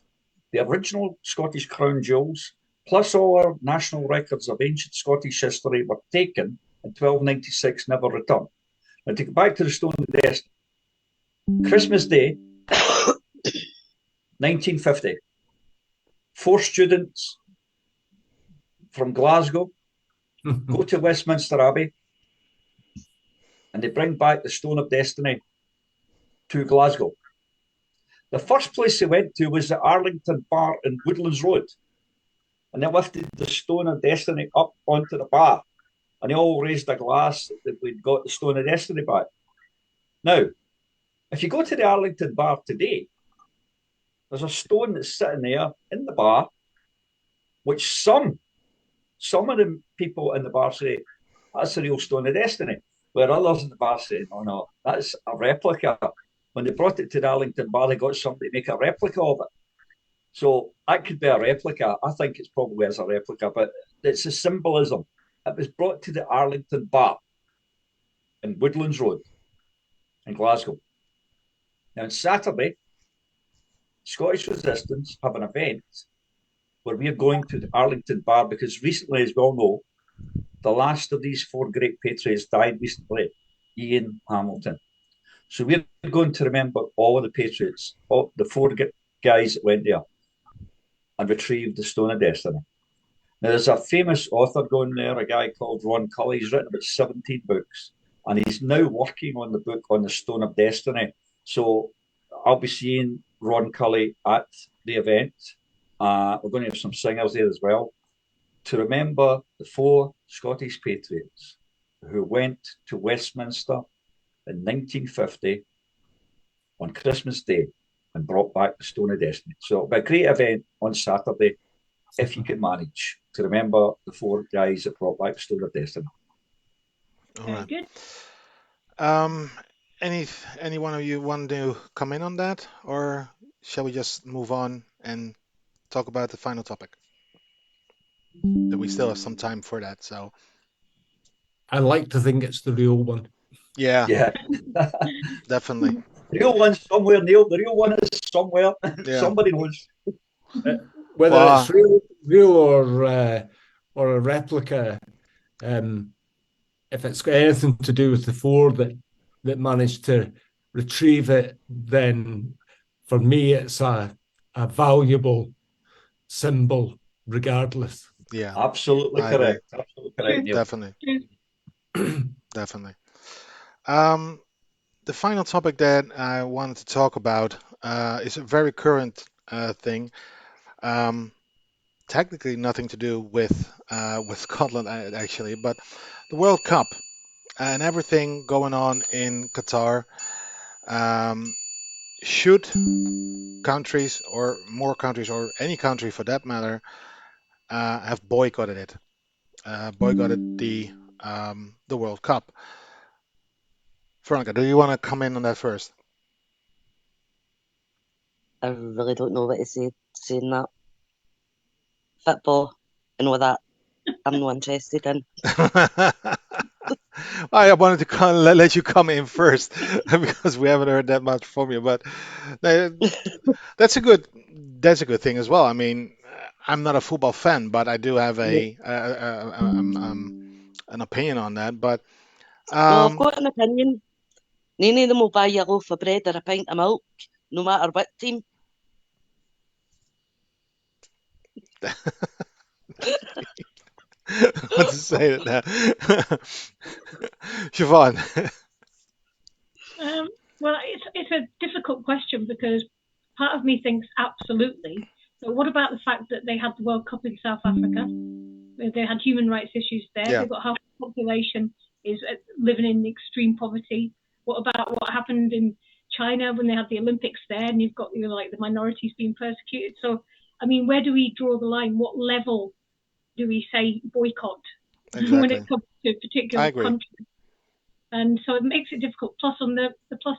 The original Scottish Crown Jewels, plus all our national records of ancient Scottish history, were taken in 1296, never returned. Now, to go back to the Stone of Destiny, Christmas Day, 1950, 4 students from Glasgow go to Westminster Abbey, and they bring back the Stone of Destiny to Glasgow. The first place they went to was the Arlington Bar in Woodlands Road, and they lifted the Stone of Destiny up onto the bar, and they all raised a glass that we'd got the Stone of Destiny back. Now, if you go to the Arlington Bar today, there's a stone that's sitting there in the bar, which some of the people in the bar say, that's the real Stone of Destiny, where others in the bar say, no, that's a replica. When they brought it to the Arlington Bar, they got somebody to make a replica of it. So that could be a replica. I think it's probably as a replica, but it's a symbolism. It was brought to the Arlington Bar in Woodlands Road in Glasgow. Now, on Saturday, Scottish Resistance have an event where we're going to the Arlington Bar because recently, as we all know, the last of these 4 great patriots died recently, Ian Hamilton. So we're going to remember all of the patriots, all the 4 guys that went there and retrieved the Stone of Destiny. Now, there's a famous author going there, a guy called Ron Cully. He's written about 17 books, and he's now working on the book on the Stone of Destiny. So I'll be seeing Ron Cully at the event. We're going to have some singers there as well to remember the 4 Scottish patriots who went to Westminster in 1950 on Christmas Day and brought back the Stone of Destiny. So it'll be a great event on Saturday if you can manage to remember the 4 guys that brought back the Stone of Destiny. All Very right. good. Any one of you want to come in on that, or shall we just move on and talk about the final topic? That we still have some time for that, so I like to think it's the real one. yeah, Yeah. definitely. The real one's somewhere, Neil. The real one is somewhere. Yeah. Somebody knows. Whether Well, it's real or a replica, if it's got anything to do with the 4 that managed to retrieve it, then for me it's a valuable symbol regardless. yeah, Absolutely I agree. correct. Absolutely correct, Neil. Definitely. The final topic that I wanted to talk about is a very current thing. Technically nothing to do with Scotland actually, but the World Cup and everything going on in Qatar. Should countries or more countries or any country for that matter have boycotted it? Boycotted the World Cup. Veronica, do you want to come in on that first? I really don't know what to say saying that. Football and all that, I'm not interested in. I wanted to let you come in first because we haven't heard that much from you. But uh, that's a good thing as well. I mean, I'm not a football fan, but I do have No. an opinion on that. But Well, I've um, got an opinion. None of them will buy you a loaf of bread or a pint of milk, no matter what team. what to say to that? Siobhan. Well, it's a difficult question because part of me thinks absolutely, but what about the fact that they had the World Cup in South Africa? They had human rights issues there. Yeah. They've got half the population is living in extreme poverty. What about what happened in China when they had the Olympics there, and you've got like the minorities being persecuted? So, I mean, where do we draw the line? What level do we say boycott when Exactly. it comes to I particular agree. countries? And so it makes it difficult. Plus, on the plus,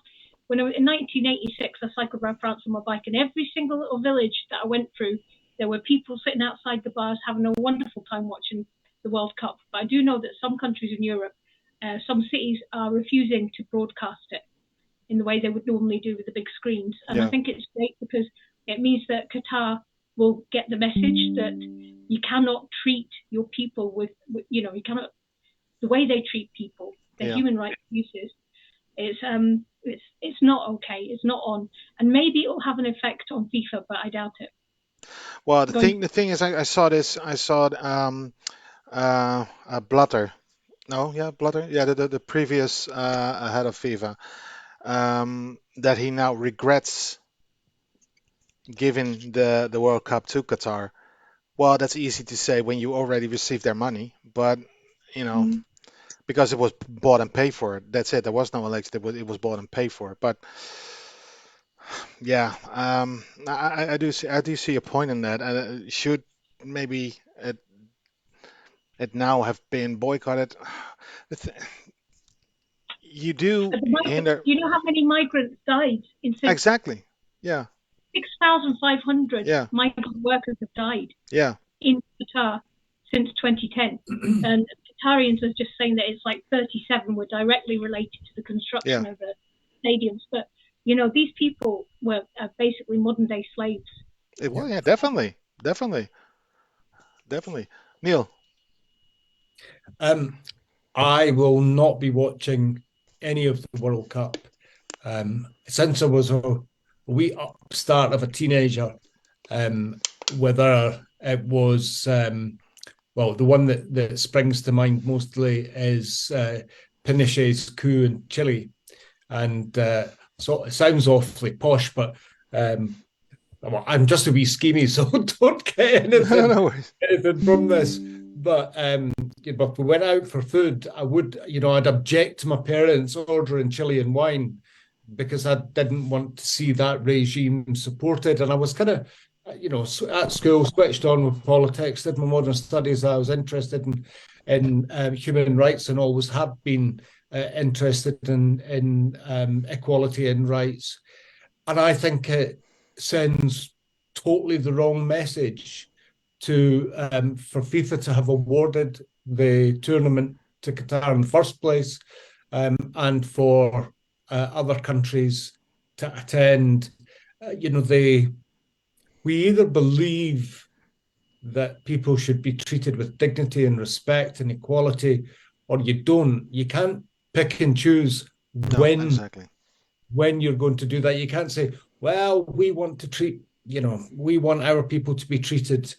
when I was in 1986, I cycled around France on my bike, and every single little village that I went through, there were people sitting outside the bars having a wonderful time watching the World Cup. But I do know that some countries in Europe, some cities are refusing to broadcast it in the way they would normally do with the big screens. And Yeah. I think it's great because it means that Qatar will get the message that you cannot treat your people with you cannot, the way they treat people, their Yeah. human rights abuses, it's not okay. It's not on, and maybe it will have an effect on FIFA, but I doubt it. Well, Going the thing is, I saw this. I saw Blatter. No, yeah, Blatter. Yeah, the previous head of FIFA. That he now regrets giving the World Cup to Qatar. Well, that's easy to say when you already received their money, but you know, because it was bought and paid for. That's it. There was no election. It was bought and paid for. But yeah, I do see a point in that. Should maybe it now have been boycotted? The th- You do hinder. you know how many migrants died in since Exactly. Yeah. 6,500 Yeah. migrant workers have died Yeah. in Qatar since 2010, and Qatarians are just saying that it's like 37 were directly related to the construction of the stadiums. But these people were basically modern day slaves. Well, yeah, definitely, definitely, definitely. Neil. I will not be watching any of the World Cup since I was a wee upstart of a teenager. Whether it was well, the one that springs to mind mostly is Pinochet's coup in Chile, and so it sounds awfully posh, but I'm just a wee schemy, so don't get anything from this. But if we went out for food, I'd object to my parents ordering Chilean wine because I didn't want to see that regime supported. And I was kind of, at school, switched on with politics, did my modern studies. I was interested in human rights and always have been interested in equality and rights. And I think it sends totally the wrong message for FIFA to have awarded the tournament to Qatar in the first place, and for other countries to attend. We either believe that people should be treated with dignity and respect and equality, or you don't. You can't pick and choose when you're going to do that. You can't say, well, we want our people to be treated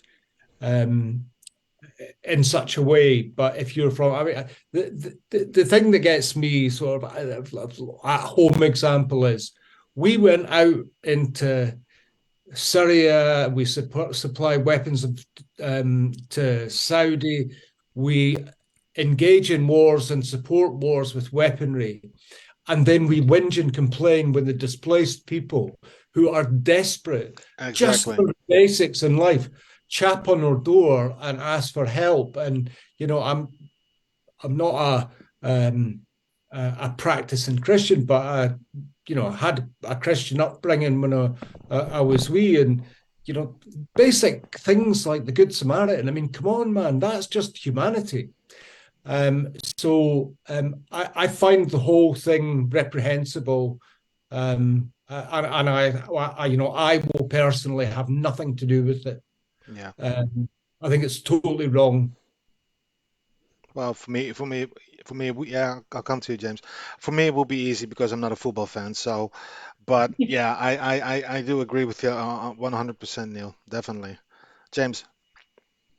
in such a way. But if you're the thing that gets me sort of at home example is we went out into Syria, we supply weapons to Saudi, we engage in wars and support wars with weaponry. And then we whinge and complain when the displaced people who are desperate just for the basics in life chap on our door and ask for help. And I'm not a practicing Christian, but I had a Christian upbringing when I was wee, and basic things like the Good Samaritan. I mean, come on, man, that's just humanity. I find the whole thing reprehensible, and I will personally have nothing to do with it. Yeah. I think it's totally wrong. Well, yeah, I'll come to you, James. For me, it will be easy because I'm not a football fan. So, but yeah, I do agree with you 100%, Neil. Definitely. James.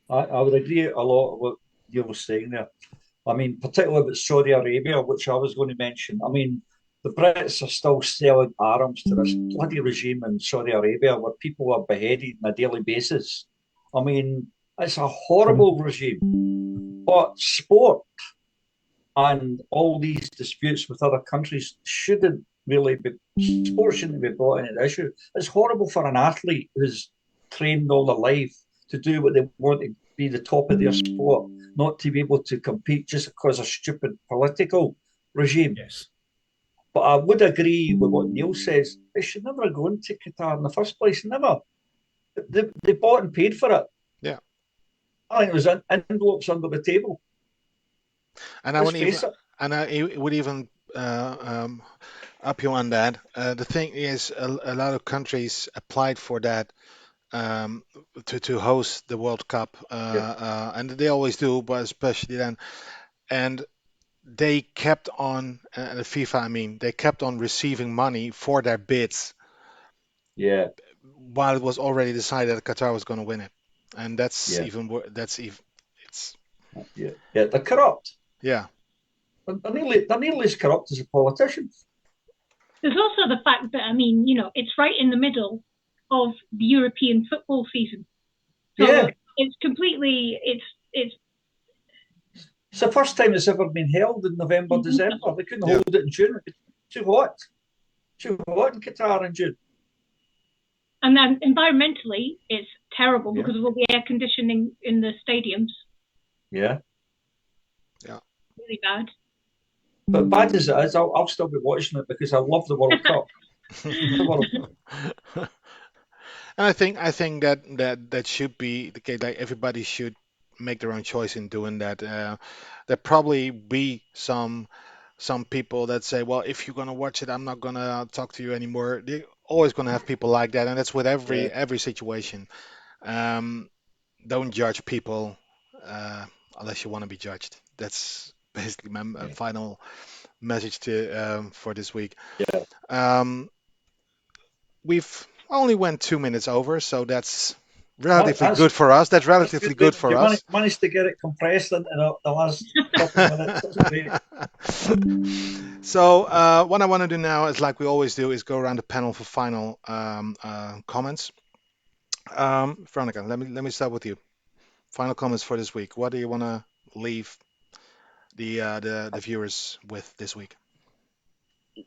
I would agree a lot with what you were saying there. I mean, particularly with Saudi Arabia, which I was going to mention. I mean, the Brits are still selling arms to this bloody regime in Saudi Arabia where people are beheaded on a daily basis. I mean, it's a horrible regime. But sport and all these disputes with other countries shouldn't really be, sport shouldn't be brought into the issue. It's horrible for an athlete who's trained all their life to do what they want to be the top of their sport, not to be able to compete just because of stupid political regime. Yes. But I would agree with what Neil says. They should never have gone to Qatar in the first place. Never. They bought and paid for it. Yeah. I think it was envelopes under the table. And I would even up you on that. The thing is, a lot of countries applied for that to host the World Cup, and they always do, but especially then. And they kept on the FIFA. I mean, they kept on receiving money for their bids. Yeah. While it was already decided that Qatar was going to win it, and it's they're corrupt. Yeah. They're nearly as corrupt as the politicians. There's also the fact that, I mean, it's right in the middle of the European football season. So it's completely, it's the first time it's ever been held in November, December. They couldn't hold it in June. It's too hot. Too hot in Qatar in June. And then environmentally, it's terrible because of all the air conditioning in the stadiums. Yeah. Yeah. Really bad. But bad as it is, I'll still be watching it because I love the World Cup. And I think that should be the case. Like everybody should make their own choice in doing that. There probably be some people that say, well, if you're gonna watch it, I'm not gonna talk to you anymore. They're always gonna have people like that, and that's with every situation. Don't judge people unless you want to be judged. That's basically my final message to for this week. We've only went 2 minutes over, so that's relatively good for us. That's relatively good for us. Managed to get it compressed into the last couple of minutes. That's great. So what I want to do now is, like we always do, is go around the panel for final comments. Veronica, let me start with you. Final comments for this week. What do you want to leave the viewers with this week?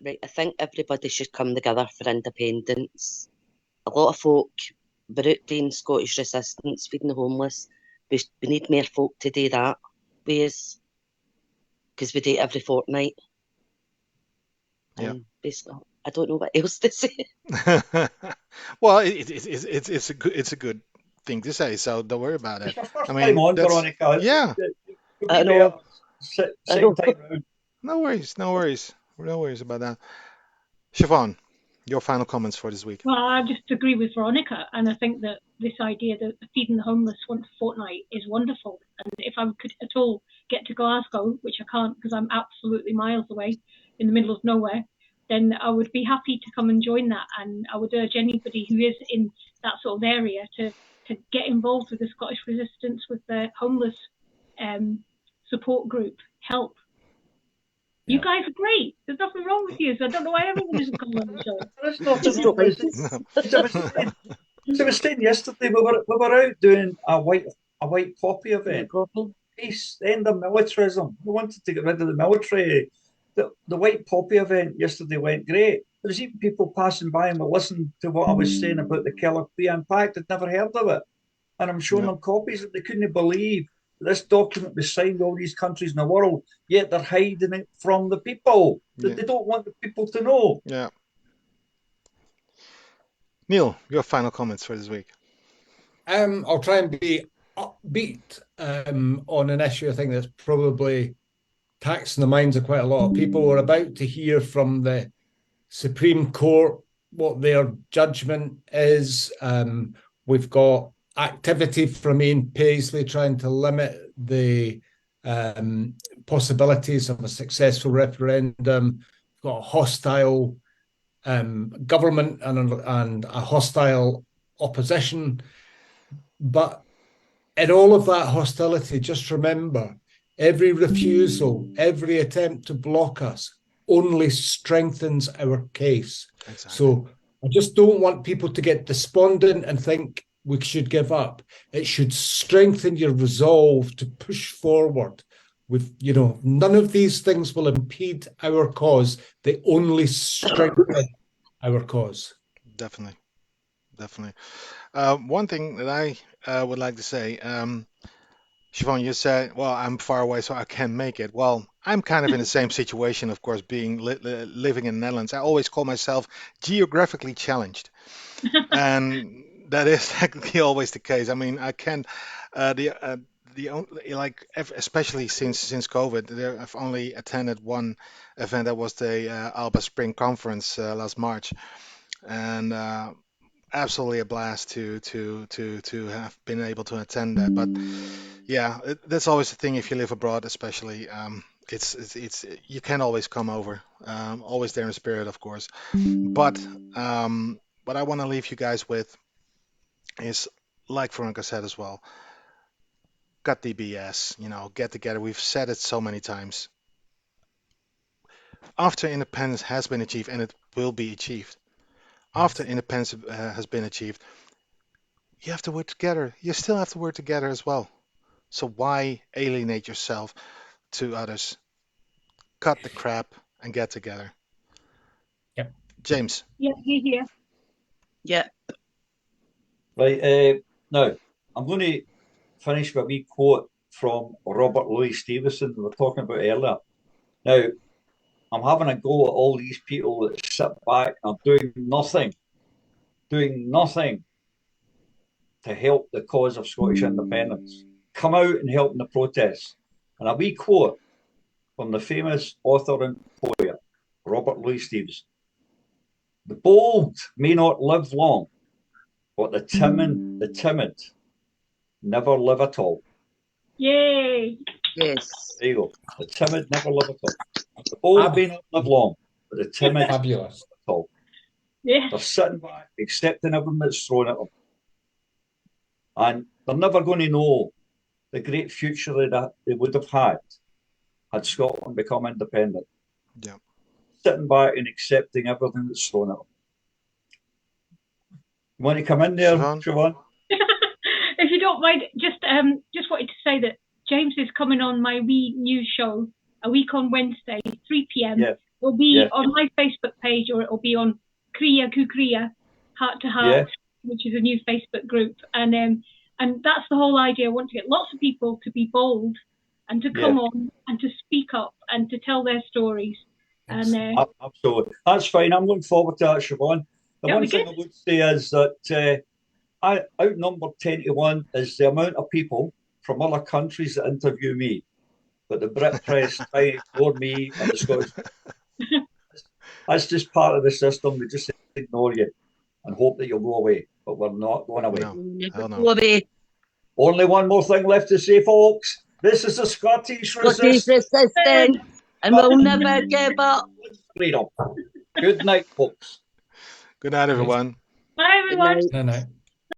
Right, I think everybody should come together for independence. A lot of folk were out doing Scottish resistance, feeding the homeless. We need more folk to do that with, because we do it every fortnight. Basically, I don't know what else to say. Well, it's a good thing to say, so don't worry about it. I mean, on, Veronica. Yeah. I know. No worries about that. Siobhan, your final comments for this week. Well, I just agree with Veronica, and I think that this idea that feeding the homeless once a fortnight is wonderful. And if I could at all get to Glasgow, which I can't because I'm absolutely miles away in the middle of nowhere, then I would be happy to come and join that. And I would urge anybody who is in that sort of area to get involved with the Scottish Resistance, with the homeless support group. Help. You guys are great. There's nothing wrong with you, so I don't know why everyone isn't coming on the show. There's nothing wrong with it. As I was saying yesterday, we were out doing a white poppy event. Peace, end of militarism. We wanted to get rid of the military. The white poppy event yesterday went great. There was even people passing by and were listening to what I was saying about the Killer Queen Pact. They'd never heard of it. And I'm showing them copies that they couldn't believe. This document was signed all these countries in the world, yet they're hiding it from the people. They don't want the people to know. Yeah. Neil, your final comments for this week. I'll try and be upbeat on an issue, I think that's probably taxing the minds of quite a lot of people. We're about to hear from the Supreme Court what their judgment is. We've got activity from Ian Paisley trying to limit the possibilities of a successful referendum. We've got a hostile government and a hostile opposition. But in all of that hostility, just remember, every refusal, every attempt to block us only strengthens our case. Exactly. So I just don't want people to get despondent and think we should give up. It should strengthen your resolve to push forward. With, you know, none of these things will impede our cause. They only strengthen our cause. Definitely. One thing that I would like to say, Siobhan, you said, well, I'm far away, so I can't make it. Well, I'm kind of in the same situation, of course, being living in the Netherlands. I always call myself geographically challenged. And that is technically always the case. I mean, I can't, especially since COVID, I've only attended one event. That was the Alba Spring Conference last March. And absolutely a blast to have been able to attend that. But yeah, that's always the thing if you live abroad, especially. It's you can always come over, always there in spirit, of course. But what I want to leave you guys with is, like Veronica said as well, cut the BS, get together. We've said it so many times. After independence has been achieved, and it will be achieved, after independence has been achieved, you have to work together. You still have to work together as well. So why alienate yourself to others? Cut the crap and get together. Yep. James. Yeah, here. Yeah. Right. Now, I'm going to finish with a wee quote from Robert Louis Stevenson we were talking about earlier. Now, I'm having a go at all these people that sit back and are doing nothing to help the cause of Scottish independence. Come out and help in the protests. And a wee quote from the famous author and poet, Robert Louis Stevenson. The bold may not live long, but the timid never live at all. Yay! Yes. There you go. The timid never live at all. The bold may not live long, but the timid never live at all. Yeah. They're sitting back, accepting everything that's thrown at them. And they're never going to know the great future that they would have had Scotland become independent. Yeah. Sitting back and accepting everything that's thrown at them. You want to come in there, Siobhan? If you don't mind, just wanted to say that James is coming on my wee news show a week on Wednesday, 3 p.m. Yeah. It'll be on my Facebook page, or it'll be on Kriya Kukriya, Heart to Heart, which is a new Facebook group. And that's the whole idea. I want to get lots of people to be bold and to come on and to speak up and to tell their stories. And absolutely. That's fine. I'm looking forward to that, Siobhan. The one thing I would say is that outnumbered 10 to 1 is the amount of people from other countries that interview me. But the Brit press try to ignore me and the Scottish. That's just part of the system. They just ignore you and hope that you'll go away. But we're not going away. No. Only one more thing left to say, folks. This is the Scottish resistance. And we'll never give up. Freedom. Good night, folks. Good night, everyone. Bye, everyone. Good night.